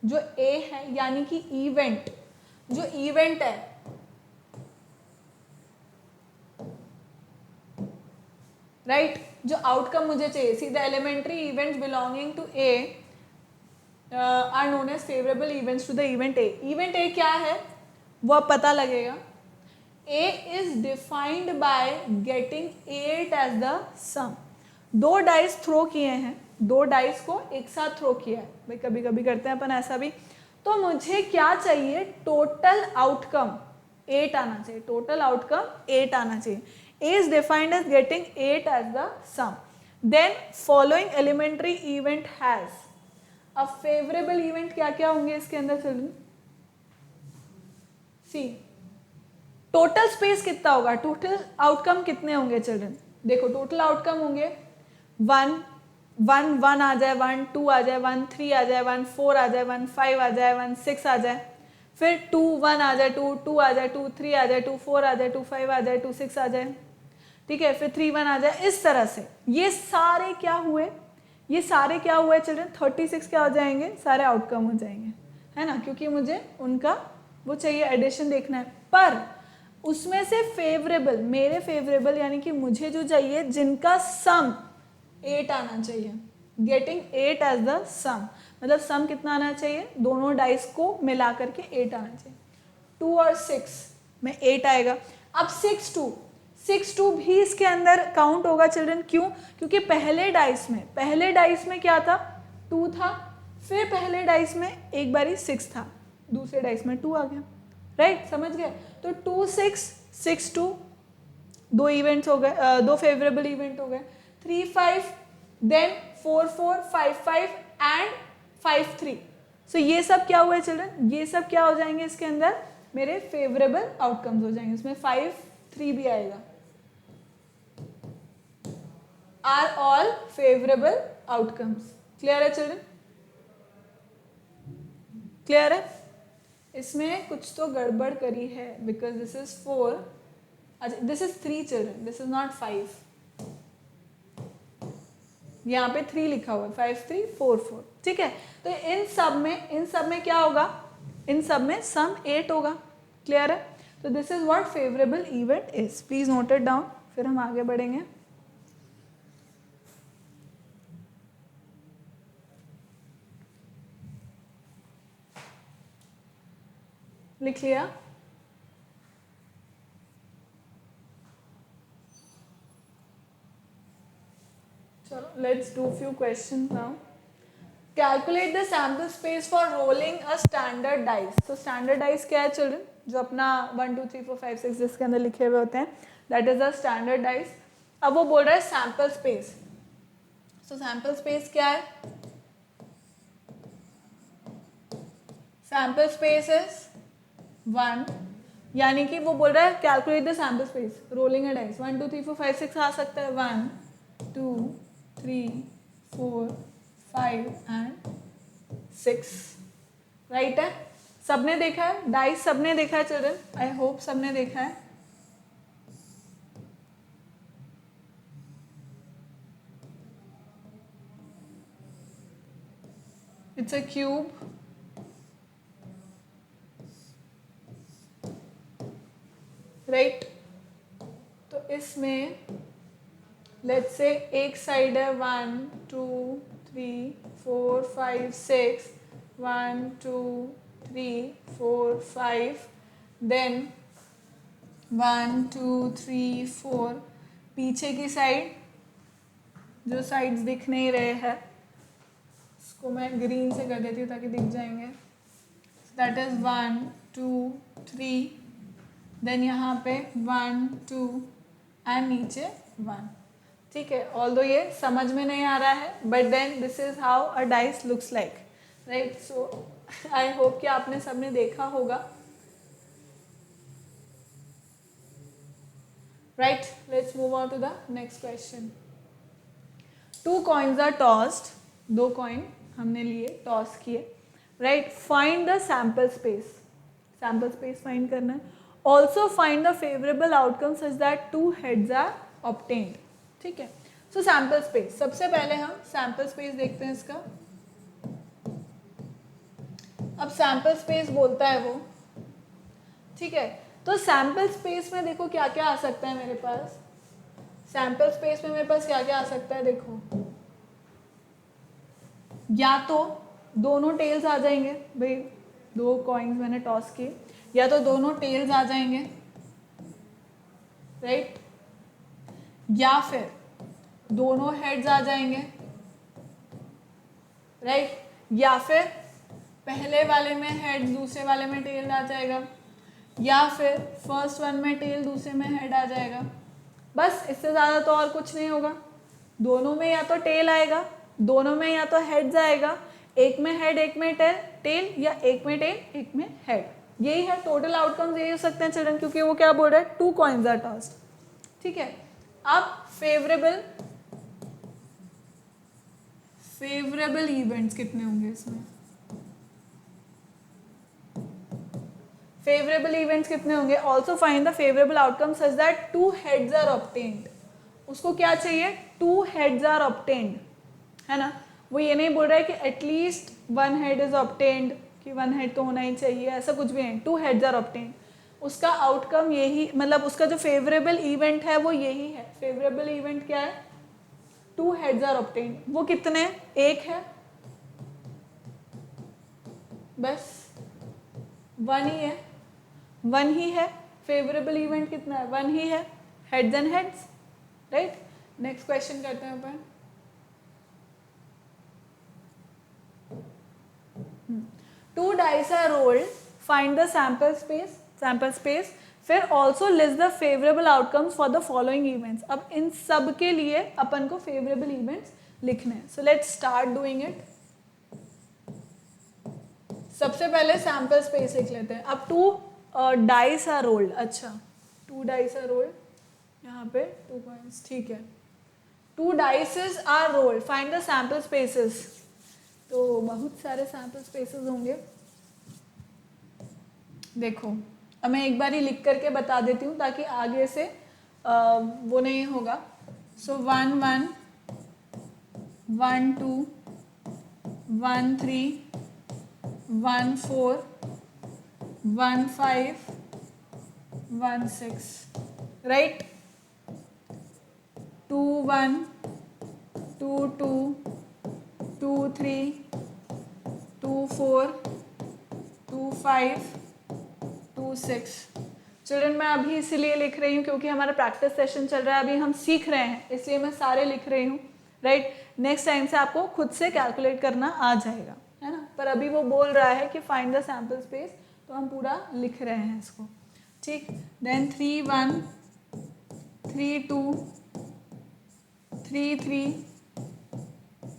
जो A है यानी कि इवेंट, जो इवेंट है, राइट, जो आउटकम मुझे चाहिए, see the elementary events belonging to A are known as favourable events to the event A. Event A क्या है वो अब पता लगेगा। A is defined by getting 8 as the sum. 2 dice throw किए हैं, 2 डाइस को एक साथ थ्रो किया है, भाई कभी कभी करते हैं अपन ऐसा भी। तो मुझे क्या चाहिए, टोटल आउटकम 8 आना चाहिए, टोटल आउटकम 8 आना चाहिए। A is defined as getting 8 as the sum. Then following elementary event has, अब फेवरेबल इवेंट क्या क्या होंगे इसके अंदर चिल्ड्रन, सी टोटल स्पेस कितना होगा, टोटल आउटकम कितने होंगे चिल्ड्रन, देखो टोटल आउटकम होंगे 1 1 1 आ जाए, 1 2 आ जाए, 1 3 आ जाए, 1 4 आ जाए, 1 5 आ जाए, 1 6 आ जाए, फिर 2 1 आ जाए, 2 2 आ जाए, 2 3 आ जाए, 2 4 आ जाए, 2 5 आ जाए, 2 6 आ जाए, ठीक है, फिर 3 1 आ जाए। इस तरह से ये सारे क्या हुए, ये सारे क्या हुए चिल्ड्रन, 36 क्या हो जाएंगे, सारे आउटकम हो जाएंगे, है ना, क्योंकि मुझे उनका वो चाहिए, एडिशन देखना है। पर उसमें से फेवरेबल, मेरे फेवरेबल यानी कि मुझे जो चाहिए, जिनका सम 8 आना चाहिए, गेटिंग 8 एज द सम, मतलब सम कितना आना चाहिए, दोनों डाइस को मिला करके 8 आना चाहिए। 2 और 6 में 8 आएगा। अब 6 2 भी इसके अंदर काउंट होगा चिल्ड्रन, क्यों, क्योंकि पहले डाइस में क्या था, 2 था, फिर पहले डाइस में एक बारी 6 था, दूसरे डाइस में 2 आ गया, राइट, समझ गए। तो 2 6 6 2, 2 इवेंट्स हो गए, 2 फेवरेबल इवेंट हो गए। 3 5, देन 4 4 5 5 एंड 5 3। सो ये सब क्या हुआ चिल्ड्रन, ये सब क्या हो जाएंगे इसके अंदर, मेरे फेवरेबल आउटकम्स हो जाएंगे। इसमें 5 3 भी आएगा, are all favourable outcomes. Clear है चिल्ड्रन, क्लियर है। इसमें कुछ तो गड़बड़ करी है, because this is 4, this is 3 children, this is not 5। यहाँ पे 3 लिखा हुआ है, 5 3 4 4, ठीक है। तो इन सब में क्या होगा, इन सब में सम 8 होगा। क्लियर है। तो this is what favourable event is, please note it down, फिर हम आगे बढ़ेंगे। लिख लिया, चलो let's do few questions now. Calculate the sample space for rolling a standard dice. तो स्टैंडर्ड डाइस क्या है चिल्ड्रन, जो अपना 1 2 3 4 5 6 जिसके अंदर लिखे हुए होते हैं, that is the standard dice. अब वो बोल रहा है सैम्पल स्पेस। सो सैम्पल स्पेस क्या है, सैम्पल स्पेस इज 1, यानी कि वो बोल रहा है calculate the sample space rolling a dice. 1 2 3 4 5 6 आ सकता है, 1 2 3 4 5 एंड 6, राइट है। सबने देखा है डाइस, सबने देखा है चिल्ड्रन, आई होप सबने देखा है। It's a cube, right. तो इसमें लेट्स से एक साइड है 1 2 3 4 5 6, 1 2 3 4 5, देन 1 2 3 4, पीछे की साइड जो साइड्स दिख नहीं रहे हैं उसको मैं ग्रीन से कर देती हूँ ताकि दिख जाएंगे। दैट इज 1 2 3, देन यहाँ पे 1 2 एंड नीचे 1, ठीक है। ऑल्दो ये समझ में नहीं आ रहा है, but then this is how a dice looks like, right. So I hope कि आपने सबने देखा होगा, right. Let's move on to the next question. 2 coins are tossed, 2 coin हमने लिए, टॉस किए, right. Find the sample space, sample space find करना है। Also find the favourable outcome such that 2 heads are obtained, ठीक है। सो sample space, सबसे पहले हम सैम्पल स्पेस देखते हैं इसका। अब सैम्पल स्पेस बोलता है वो, ठीक है। तो सैम्पल स्पेस में देखो क्या क्या आ सकता है मेरे पास, सैम्पल स्पेस में मेरे पास क्या क्या आ सकता है, देखो, या तो दोनों टेल्स आ जाएंगे, भाई 2 कॉइन्स मैंने टॉस किए, या तो दोनों टेल्स आ जाएंगे, राइट, या फिर दोनों हेड्स आ जाएंगे, राइट, या फिर पहले वाले में हेड दूसरे वाले में टेल आ जाएगा, या फिर फर्स्ट वन में टेल दूसरे में हेड आ जाएगा। बस इससे ज़्यादा तो और कुछ नहीं होगा। दोनों में या तो टेल आएगा, दोनों में या तो हेड्स आएगा, एक में हेड एक में टेल, या एक में टेल एक में हेड। यही है टोटल आउटकम्स, यही हो सकते हैं चिल्ड्रन, क्योंकि वो क्या बोल रहा है, 2 कॉइन्स आर टॉस्ड, ठीक है। अब फेवरेबल इवेंट्स कितने होंगे इसमें, फेवरेबल इवेंट्स कितने होंगे। Also find the favourable outcome such that 2 heads are obtained. उसको क्या चाहिए, 2 हेड्स आर ऑब्टेन्ड, है ना। वो ये नहीं बोल रहा है कि एटलीस्ट 1 हेड इज ऑब्टेन्ड, कि 1 हेड तो होना ही चाहिए, ऐसा कुछ भी नहीं, 2 हेड्स आर ऑब्टेन्ड। उसका आउटकम यही, मतलब उसका जो फेवरेबल इवेंट है वो यही है। फेवरेबल इवेंट क्या है, 2 हेड्स आर ऑब्टेन्ड। वो कितने, एक है, बस 1 ही है, 1 ही है। फेवरेबल इवेंट कितना है, 1 ही है, heads and heads, right. Next question करते हैं अपन। 2 dice are rolled find the sample space, फिर also list the favourable outcomes for the following events. अब इन सब के लिए अपन को फेवरेबल इवेंट्स लिखने हैं। So let's start doing it. सबसे पहले सैम्पल स्पेस लिख लेते हैं। अब 2 डाइस आर रोल्ड। अच्छा 2 डाइस आर रोल्ड, यहाँ पे 2 पॉइंट्स, ठीक है। 2 dices are rolled, find the sample spaces. तो बहुत सारे सैम्पल स्पेसेस होंगे। देखो अब मैं एक बार ही लिख करके बता देती हूँ ताकि आगे से वो नहीं होगा। सो 1 1 1 2 1 3 1 4 1 5 1 6, राइट। 2 1 2 2 2 3 2 4 2 5 2 6। चिल्ड्रन मैं अभी इसीलिए लिख रही हूँ क्योंकि हमारा प्रैक्टिस सेशन चल रहा है, अभी हम सीख रहे हैं, इसलिए मैं सारे लिख रही हूँ, राइट। नेक्स्ट टाइम से आपको खुद से कैलकुलेट करना आ जाएगा, है ना। पर अभी वो बोल रहा है कि फाइंड द सैम्पल स्पेस, तो हम पूरा लिख रहे हैं इसको, ठीक। Then 3 1 3 2 3 3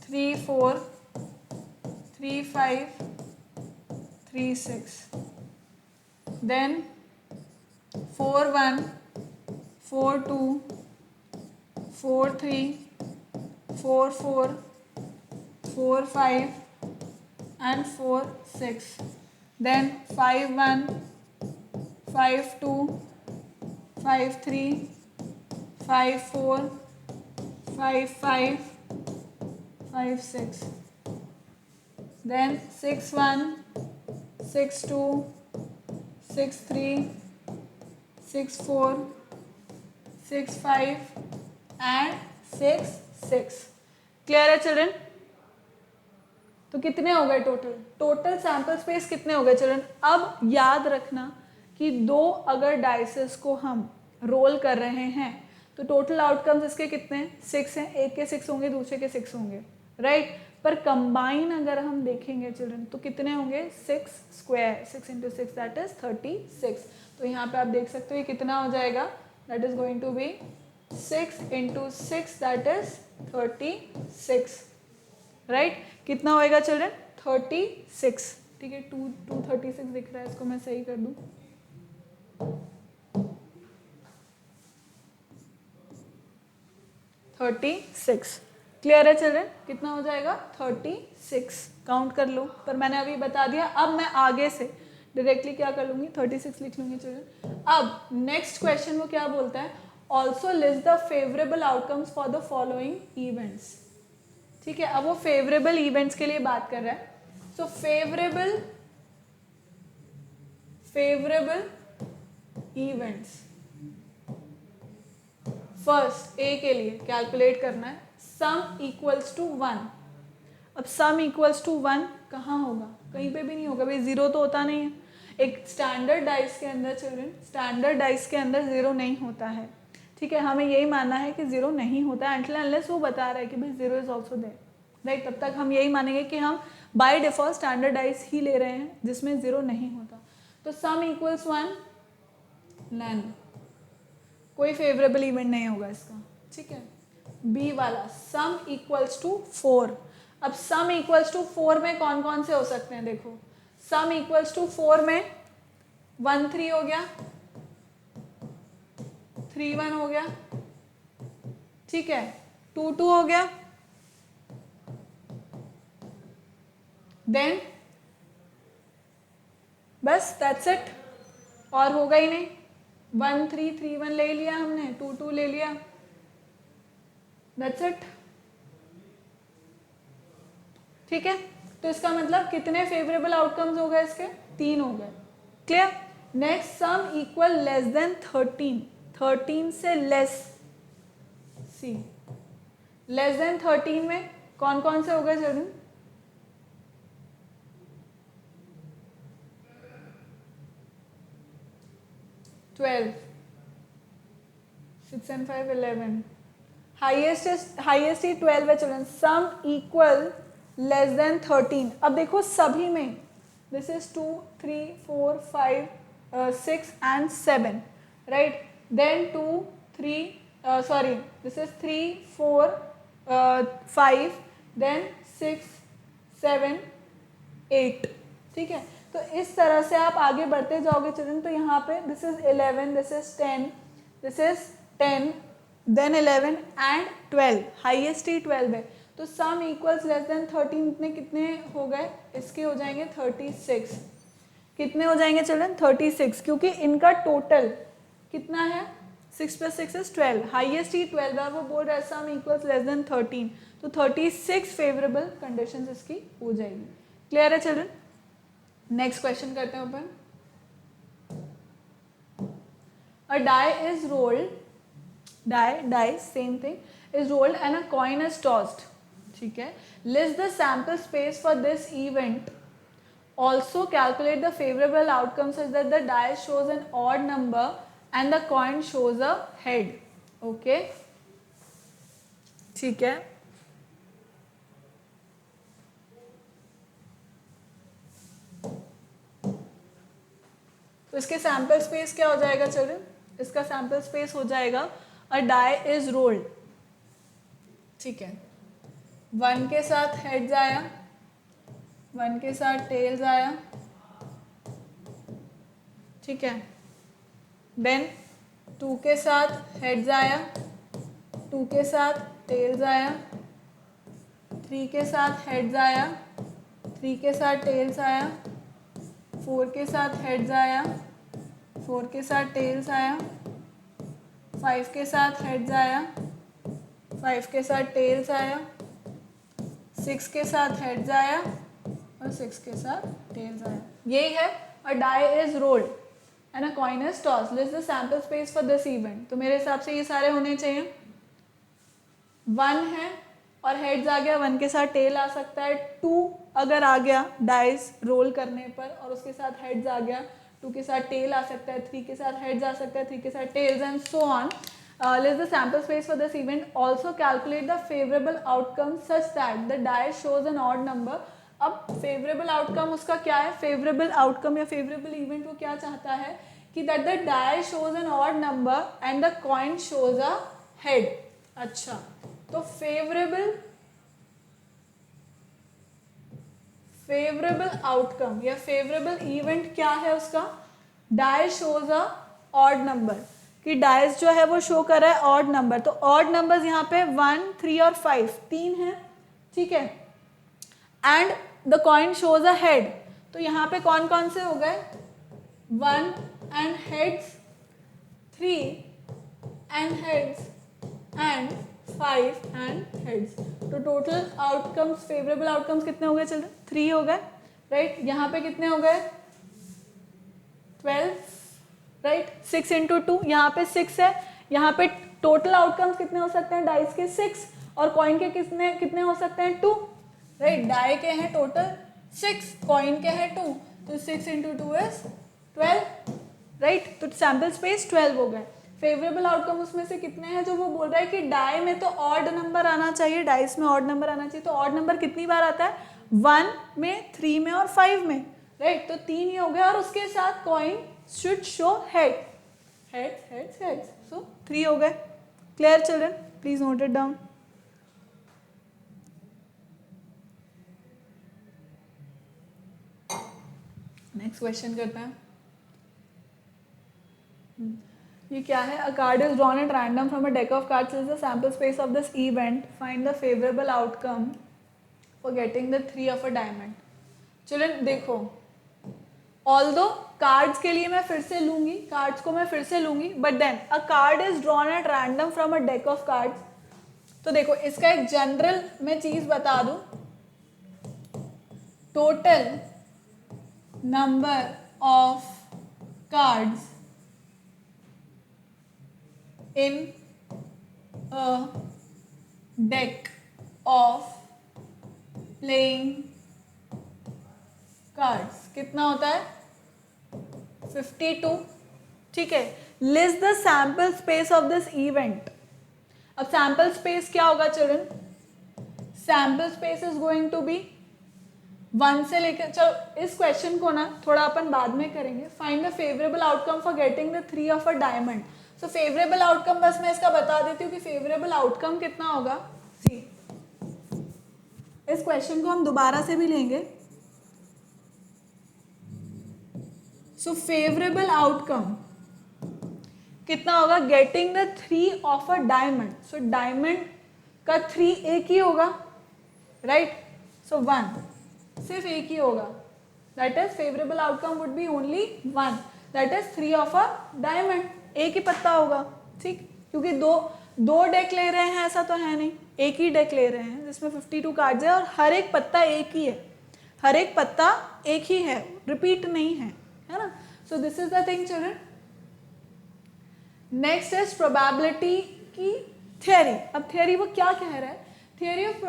3 4 3 5 3 6, then 4 1 4 2 4 3 4 4 4 5 and 4 6, then 5 1 5 2 5 3 5 4 5 5 5 6, then 6 1 6 2 6 3 6 4 6 5 and 6 6। Clear है चिल्ड्रन? तो कितने हो गए टोटल सैम्पल स्पेस कितने हो गए चिल्ड्रन? अब याद रखना कि 2 अगर डाइसेस को हम रोल कर रहे हैं तो टोटल आउटकम्स इसके कितने हैं? 6 हैं। एक के 6 होंगे, दूसरे के 6 होंगे, राइट। पर कंबाइन अगर हम देखेंगे चिल्ड्रन तो कितने होंगे? 6 स्क्वायर, 6 इंटू 6 दैट इज 36। तो यहाँ पे आप देख सकते हो ये कितना हो जाएगा? That is going to be 6 into 6 that is 36, right. कितना होएगा चिल्ड्रन? 36, ठीक है। 236 दिख रहा है, इसको मैं सही कर दूँ। क्लियर है चिल्ड्रन? कितना हो जाएगा? 36। काउंट कर लो, पर मैंने अभी बता दिया। अब मैं आगे से डायरेक्टली क्या कर लूंगी? 36 लिख लूंगी चिल्ड्रन। अब नेक्स्ट क्वेश्चन वो क्या बोलता है? Also list the favourable outcomes for the following events, ठीक है। अब वो फेवरेबल इवेंट्स के लिए बात कर रहा है। So favourable events, first A के लिए कैलकुलेट करना है सम इक्वल्स टू 1। अब सम इक्वल्स टू 1 कहाँ होगा? कहीं पे भी नहीं होगा भाई, 0 तो होता नहीं है। एक स्टैंडर्ड डाइस के अंदर चिल्ड्रन, स्टैंडर्ड डाइस के अंदर 0 नहीं होता है, ठीक है। हमें यही मानना है कि 0 नहीं होता है until unless वो बता रहा है कि भाई 0 इज ऑल्सो देयर, राइट। तब तक हम यही मानेंगे कि हम बाय डिफॉल्ट स्टैंडर्ड डाइस ही ले रहे हैं जिसमें 0 नहीं होता। तो सम इक्वल्स 1, नन, कोई फेवरेबल इवेंट नहीं होगा इसका, ठीक है। बी वाला सम इक्वल्स टू 4। अब सम इक्वल्स टू 4 में कौन कौन से हो सकते हैं? देखो सम इक्वल्स टू 4 में 1 3 हो गया, 3 1 हो गया, ठीक है, 2 2 हो गया, देन बस दैट्स इट, और होगा ही नहीं। 1 3 3 1 ले लिया हमने, 2 2 ले लिया, दैट्स इट, ठीक है। तो इसका मतलब कितने फेवरेबल आउटकम्स हो गए इसके? 3 हो गए। Clear? Next sum equal less than 13, 13 से लेस, सी लेस देन 13 में कौन कौन से हो गए चिल्ड्रन? 12, 6 and 5 11, हाईएस्ट ही 12 है children. Sum equal less than 13। अब देखो सभी में this is 2, 3, 4, 5, 6 and 7, right? Then 2, 3, sorry, this is 3, 4, 5, then 6, 7, 8, ठीक है? तो इस तरह से आप आगे बढ़ते जाओगे चिल्ड्रन। तो यहाँ पे this is 11, this is 10, this is 10, then 11 and 12, highest ही 12 है। तो सम इक्वल्स लेस देन 13 इतने कितने हो गए? इसके हो जाएंगे 36। कितने हो जाएंगे चिल्ड्रन? 36, क्योंकि इनका टोटल कितना है? 6 + 6 इज 12, हाईएस्ट ही 12 है। वो बोल रहा है सम इक्वल्स लेस देन 13, तो 36 फेवरेबल कंडीशंस इसकी हो जाएगी। क्लियर है चिल्ड्रन? नेक्स्ट क्वेश्चन करते हैं अपन। A die is rolled, die same thing is rolled and a coin is tossed, ठीक है? List the sample space for this event, also calculate the favourable outcome such that the die shows an odd number and the coin shows a head. Okay, ठीक है। तो इसके sample space क्या हो जाएगा children? इसका सैम्पल स्पेस हो जाएगा अ डाई इज रोल्ड, ठीक है? 1 के साथ हेड्स आया, 1 के साथ टेल्स आया, ठीक है? देन 2 के साथ हेड्स आया, 2 के साथ टेल्स आया, 3 के साथ हेड्स आया, 3 के साथ टेल्स आया, 4 के साथ हेड्स आया, 4 के साथ टेल्स आया, 5 के साथ हेड्स आया, 5 के साथ टेल्स आया, 6 के साथ हेड्स आया और 6 के साथ टेल्स आया। यही है a die is rolled and a coin is tossed, list the sample space for this event. तो मेरे हिसाब से ये सारे होने चाहिए। 1 है और हेड्स आ गया, 1 के साथ टेल आ सकता है। 2 अगर आ गया डाइस रोल करने पर और उसके साथ हेड्स आ गया, 2 के साथ टेल आ सकता है, 3 के साथ हेड्स आ सकता है, 3 के साथ tails and so on. List the sample space for this event, also calculate the favourable outcome such that the die shows an odd number. अब फेवरेबल आउटकम उसका क्या है? फेवरेबल आउटकम या फेवरेबल इवेंट वो क्या चाहता है कि that the die shows an odd number and the coin shows a head. अच्छा, तो फेवरेबल आउटकम या फेवरेबल इवेंट क्या है उसका? डाई शोज अ ऑड नंबर, कि डाइस जो है वो शो कर रहा है ऑड नंबर। तो ऑड नंबर्स यहाँ पे 1, 3 और 5, 3 है, ठीक है? And the coin shows a head, तो यहाँ पे कौन कौन से हो गए? 1 and heads, 3 and heads and 5 and heads. तो टोटल आउटकम्स, फेवरेबल आउटकम्स कितने हो गए चिल्ड्रन? 3 हो गए, राइट? यहाँ पे कितने हो गए? 12, राइट? 6 इंटू 2, यहाँ पे 6 है। यहाँ पे टोटल आउटकम्स कितने हो सकते हैं डाइस के? 6, और कॉइन के कितने हो सकते हैं? 2, राइट? डाई के हैं टोटल 6, कॉइन के हैं 2, तो 6 इंटू 2 इज 12, राइट? तो सैम्पल स्पेस 12 हो गए। फेवरेबल आउटकम उसमें से कितने हैं? जो वो बोल रहा है कि डाई में तो ऑड नंबर आना चाहिए, डाइस में ऑड नंबर आना चाहिए। तो ऑड नंबर कितनी बार आता है? 1 में, 3 में और 5 में, राइट? तो 3 ही हो गया, और उसके साथ coin should show head, heads heads heads, so 3 हो गए। Clear children? Please note it down. Next question करते हैं। ये क्या है? A card is drawn at random from a deck of cards, is the sample space of this event, find the favourable outcome for getting the 3 of a diamond. Children देखो, although cards के लिए मैं फिर से लूंगी, cards को मैं फिर से लूंगी, but then a card is drawn at random from a deck of cards. तो देखो, इसका एक जनरल मैं चीज बता दूं, total number of cards in a deck of playing cards कितना होता है? 52, ठीक है? List the sample space of this event. अब सैम्पल स्पेस क्या होगा children? Sample space is going to be 1 से लेकर, चलो इस क्वेश्चन को ना थोड़ा अपन बाद में करेंगे. Find the favourable outcome for getting the 3 of a diamond. So favourable outcome बस मैं इसका बता देती हूँ कि फेवरेबल आउटकम कितना होगा. सी, इस क्वेश्चन को हम दोबारा से भी लेंगे. सो फेवरेबल आउटकम कितना होगा, getting the 3 of a diamond. So diamond का 3 एक ही होगा, राइट. सो 1 सिर्फ एक ही होगा. That is favourable outcome would be only 1, that is 3 of a diamond. एक ही पत्ता होगा, ठीक, क्योंकि दो डेक ले रहे हैं ऐसा तो है नहीं, एक ही डेक ले रहे हैं जिसमें 52 कार्ड्स है और हर एक पत्ता एक ही है, हर एक पत्ता एक ही है, रिपीट नहीं है ना. सो this is the thing children. Next is probability की थियरी. अब थियरी वो क्या कह रहा है, theory of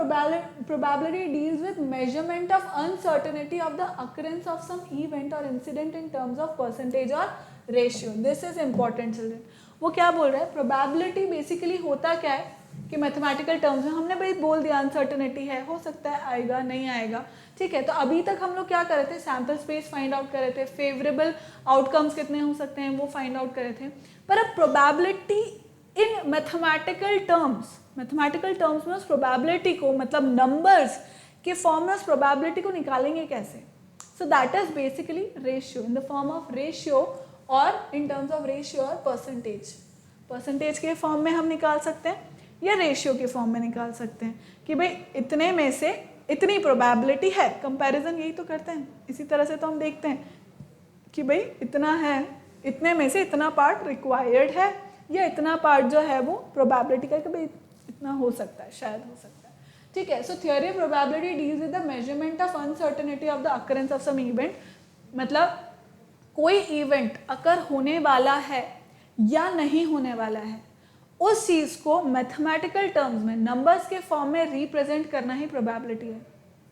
probability deals with measurement of uncertainty of the occurrence of some event or incident in terms of percentage or ratio. This is important children. वो क्या बोल रहा है, probability basically होता क्या है कि मैथमेटिकल टर्म्स में हमने भाई बोल दिया अनसर्टेनिटी है, हो सकता है आएगा नहीं आएगा, ठीक है. तो अभी तक हम लोग क्या कर रहे थे, सैम्पल स्पेस फाइंड आउट कर रहे थे, फेवरेबल आउटकम्स कितने हो सकते हैं वो फाइंड आउट कर रहे थे. पर अब प्रोबेबिलिटी इन मैथमेटिकल टर्म्स में उस प्रोबेबिलिटी को, मतलब नंबर्स के फॉर्म में उस प्रोबेबिलिटी को निकालेंगे कैसे. So that is basically ratio in the form of ratio और इन टर्म्स ऑफ रेशियो और परसेंटेज के फॉर्म में हम निकाल सकते हैं या रेशियो के फॉर्म में निकाल सकते हैं कि भाई इतने में से इतनी प्रोबेबिलिटी है. कंपैरिजन यही तो करते हैं, इसी तरह से तो हम देखते हैं कि भाई इतना है, इतने में से इतना पार्ट रिक्वायर्ड है या इतना पार्ट जो है वो प्रोबेबिलिटी का कि भाई इतना हो सकता है, शायद हो सकता है, ठीक है. So theory of probability deals with the measurement of uncertainty of the occurrence of some event. मतलब कोई इवेंट अकर होने वाला है या नहीं होने वाला है, उस चीज को मैथमेटिकल टर्म्स में नंबर्स के फॉर्म में रिप्रेजेंट करना ही प्रोबेबिलिटी है,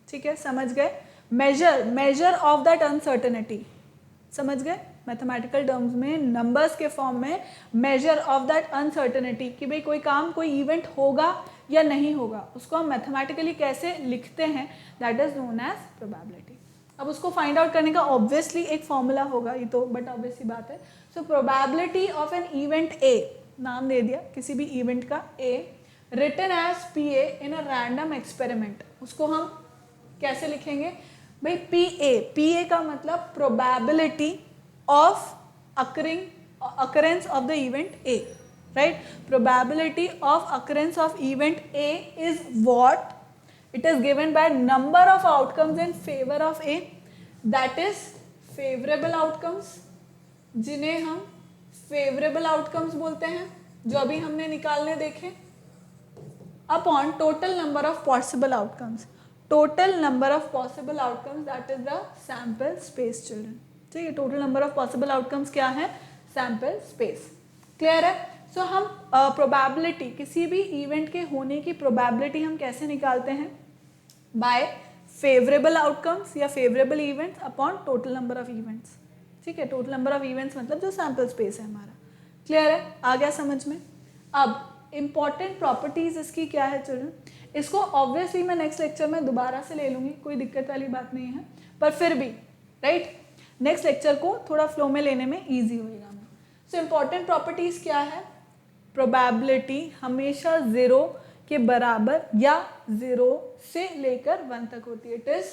ठीक है. समझ गए, मेजर ऑफ दैट अनसर्टेनिटी, समझ गए. मैथमेटिकल टर्म्स में नंबर्स के फॉर्म में मेजर ऑफ दैट अनसर्टेनिटी कि भाई कोई काम, कोई इवेंट होगा या नहीं होगा, उसको हम मैथमेटिकली कैसे लिखते हैं, that is known as probability. अब उसको फाइंड आउट करने का ऑब्वियसली एक फॉर्मूला होगा, ये तो बट ऑब्वियस सी बात है. So probability of an event A, नाम दे दिया किसी भी इवेंट का A, written as P A in a random experiment. उसको हम कैसे लिखेंगे भाई, पी ए का मतलब probability of occurrence of the event A, right? Probability of occurrence of event A is what? It is given by number of outcomes in favor of A, that is favorable outcomes, जिन्हें हम favorable outcomes बोलते हैं, जो अभी हमने निकालने देखे, upon total number of possible outcomes. Total number of possible outcomes, that is the sample space children. ठीक है, total number of possible outcomes क्या है, सैम्पल स्पेस. क्लियर है. सो हम प्रोबेबिलिटी, किसी भी इवेंट के होने की प्रोबेबिलिटी हम कैसे निकालते हैं, बाय फेवरेबल आउटकम्स या favourable events upon total number of events. ठीक है, टोटल नंबर ऑफ इवेंट्स मतलब जो सैम्पल स्पेस है हमारा. क्लियर है, आ गया समझ में. अब इंपॉर्टेंट प्रॉपर्टीज इसकी क्या है चिल्ड्रन, इसको ऑब्वियसली मैं नेक्स्ट लेक्चर में दोबारा से ले लूँगी, कोई दिक्कत वाली बात नहीं है, पर फिर भी राइट नेक्स्ट लेक्चर को थोड़ा फ्लो में लेने में ईजी होएगा. सो इम्पॉर्टेंट प्रॉपर्टीज क्या है, प्रोबेबिलिटी हमेशा 0 के बराबर या 0 से लेकर 1 तक होती है. It is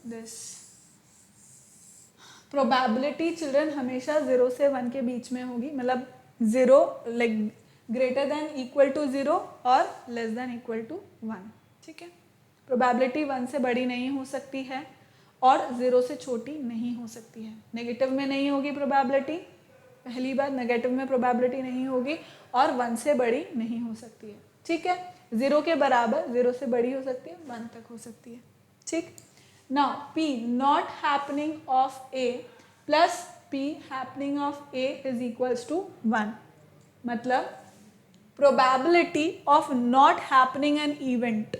this probability children हमेशा 0 से 1 के बीच में होगी, मतलब 0 like greater than equal to 0 और लेस देन इक्वल टू 1. ठीक है, प्रोबेबिलिटी 1 से बड़ी नहीं हो सकती है और 0 से छोटी नहीं हो सकती है. नेगेटिव में नहीं होगी प्रोबेबिलिटी, पहली बात नेगेटिव में प्रोबेबिलिटी नहीं होगी, और 1 से बड़ी नहीं हो सकती है. ठीक है, 0 के बराबर, 0 से बड़ी हो सकती है, 1 तक हो सकती है. ठीक. Now P not happening of A plus P happening of A is equals to 1. मतलब probability of not happening an event,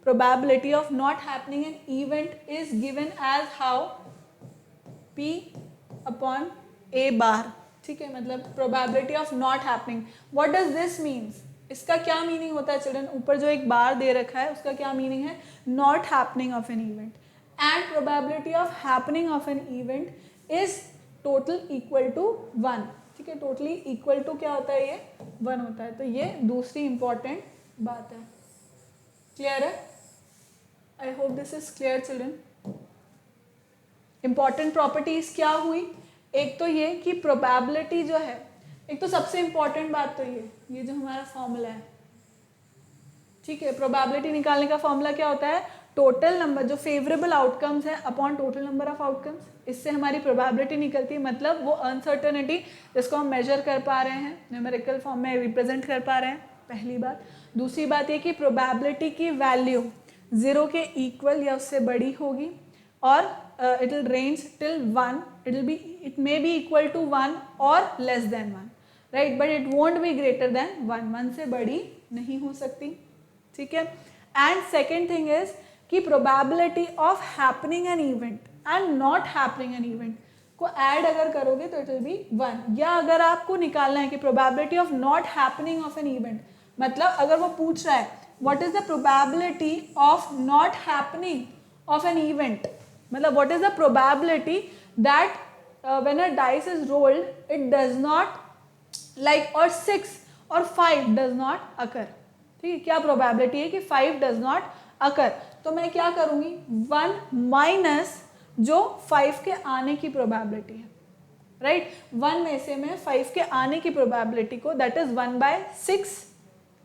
probability of not happening an event is given as how, P upon A bar. ठीक है, मतलब probability of not happening. What does this means? इसका क्या meaning होता है children? ऊपर जो एक बार दे रखा है उसका क्या मीनिंग है? Not happening of an event and probability of happening of an event is total equal to 1। ठीक है, टोटली इक्वल टू क्या होता है? ये 1 होता है। तो ये दूसरी इंपॉर्टेंट बात है। क्लियर है? I hope this is clear children. Important properties क्या हुई? एक तो ये कि प्रोबेबिलिटी जो है, एक तो सबसे इंपॉर्टेंट बात तो ये जो हमारा फॉर्मूला है, ठीक है, प्रोबेबिलिटी निकालने का फॉर्मूला क्या होता है? टोटल नंबर जो फेवरेबल आउटकम्स है upon total number of outcomes, इससे हमारी प्रोबेबिलिटी निकलती है। मतलब वो अनसर्टेनिटी जिसको हम मेजर कर पा रहे हैं, न्यूमेरिकल फॉर्म में रिप्रेजेंट कर पा रहे हैं, पहली बात। दूसरी बात ये कि प्रोबेबिलिटी की वैल्यू 0 के इक्वल या उससे बड़ी होगी और it will range till 1, it may be equal to 1 or less than 1, right, but it won't be greater than 1 से बड़ी नहीं हो सकती। ठीक है, and second thing is कि probability of happening an event and not happening an event को add अगर करोगे तो it will be 1। या अगर आपको निकालना है कि probability of not happening of an event, मतलब अगर वो पूछ रहा है what is the probability of not happening of an event, मतलब what is the probability that when a dice is rolled it does not like or 6 or 5 does not occur। ठीक है, क्या probability है कि 5 does not occur? तो मैं क्या करूंगी? 1 माइनस जो 5 के आने की probability है, राइट, 1 में से मैं 5 के आने की probability को, that is 1/6,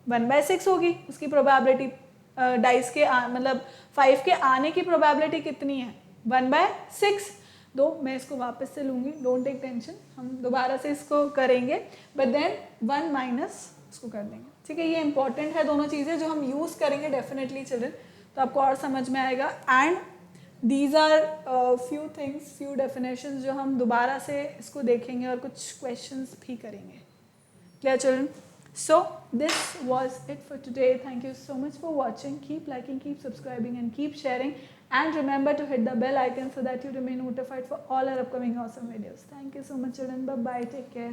1/6 होगी उसकी probability। डाइस के मतलब 5 के आने की probability कितनी है? 1/6। दो मैं इसको वापस से लूँगी, डोंट टेक टेंशन, हम दोबारा से इसको करेंगे, बट देन 1 माइनस इसको कर देंगे। ठीक है, ये इंपॉर्टेंट है दोनों चीज़ें जो हम यूज़ करेंगे डेफिनेटली चिल्ड्रन, तो आपको और समझ में आएगा। And these are few things, few definitions जो हम दोबारा से इसको देखेंगे और कुछ क्वेश्चंस भी करेंगे। Clear children? So this was it for today. Thank you so much for watching. Keep liking, keep subscribing and keep sharing, and remember to hit the bell icon so that you remain notified for all our upcoming awesome videos. Thank you so much children. Bye bye, take care.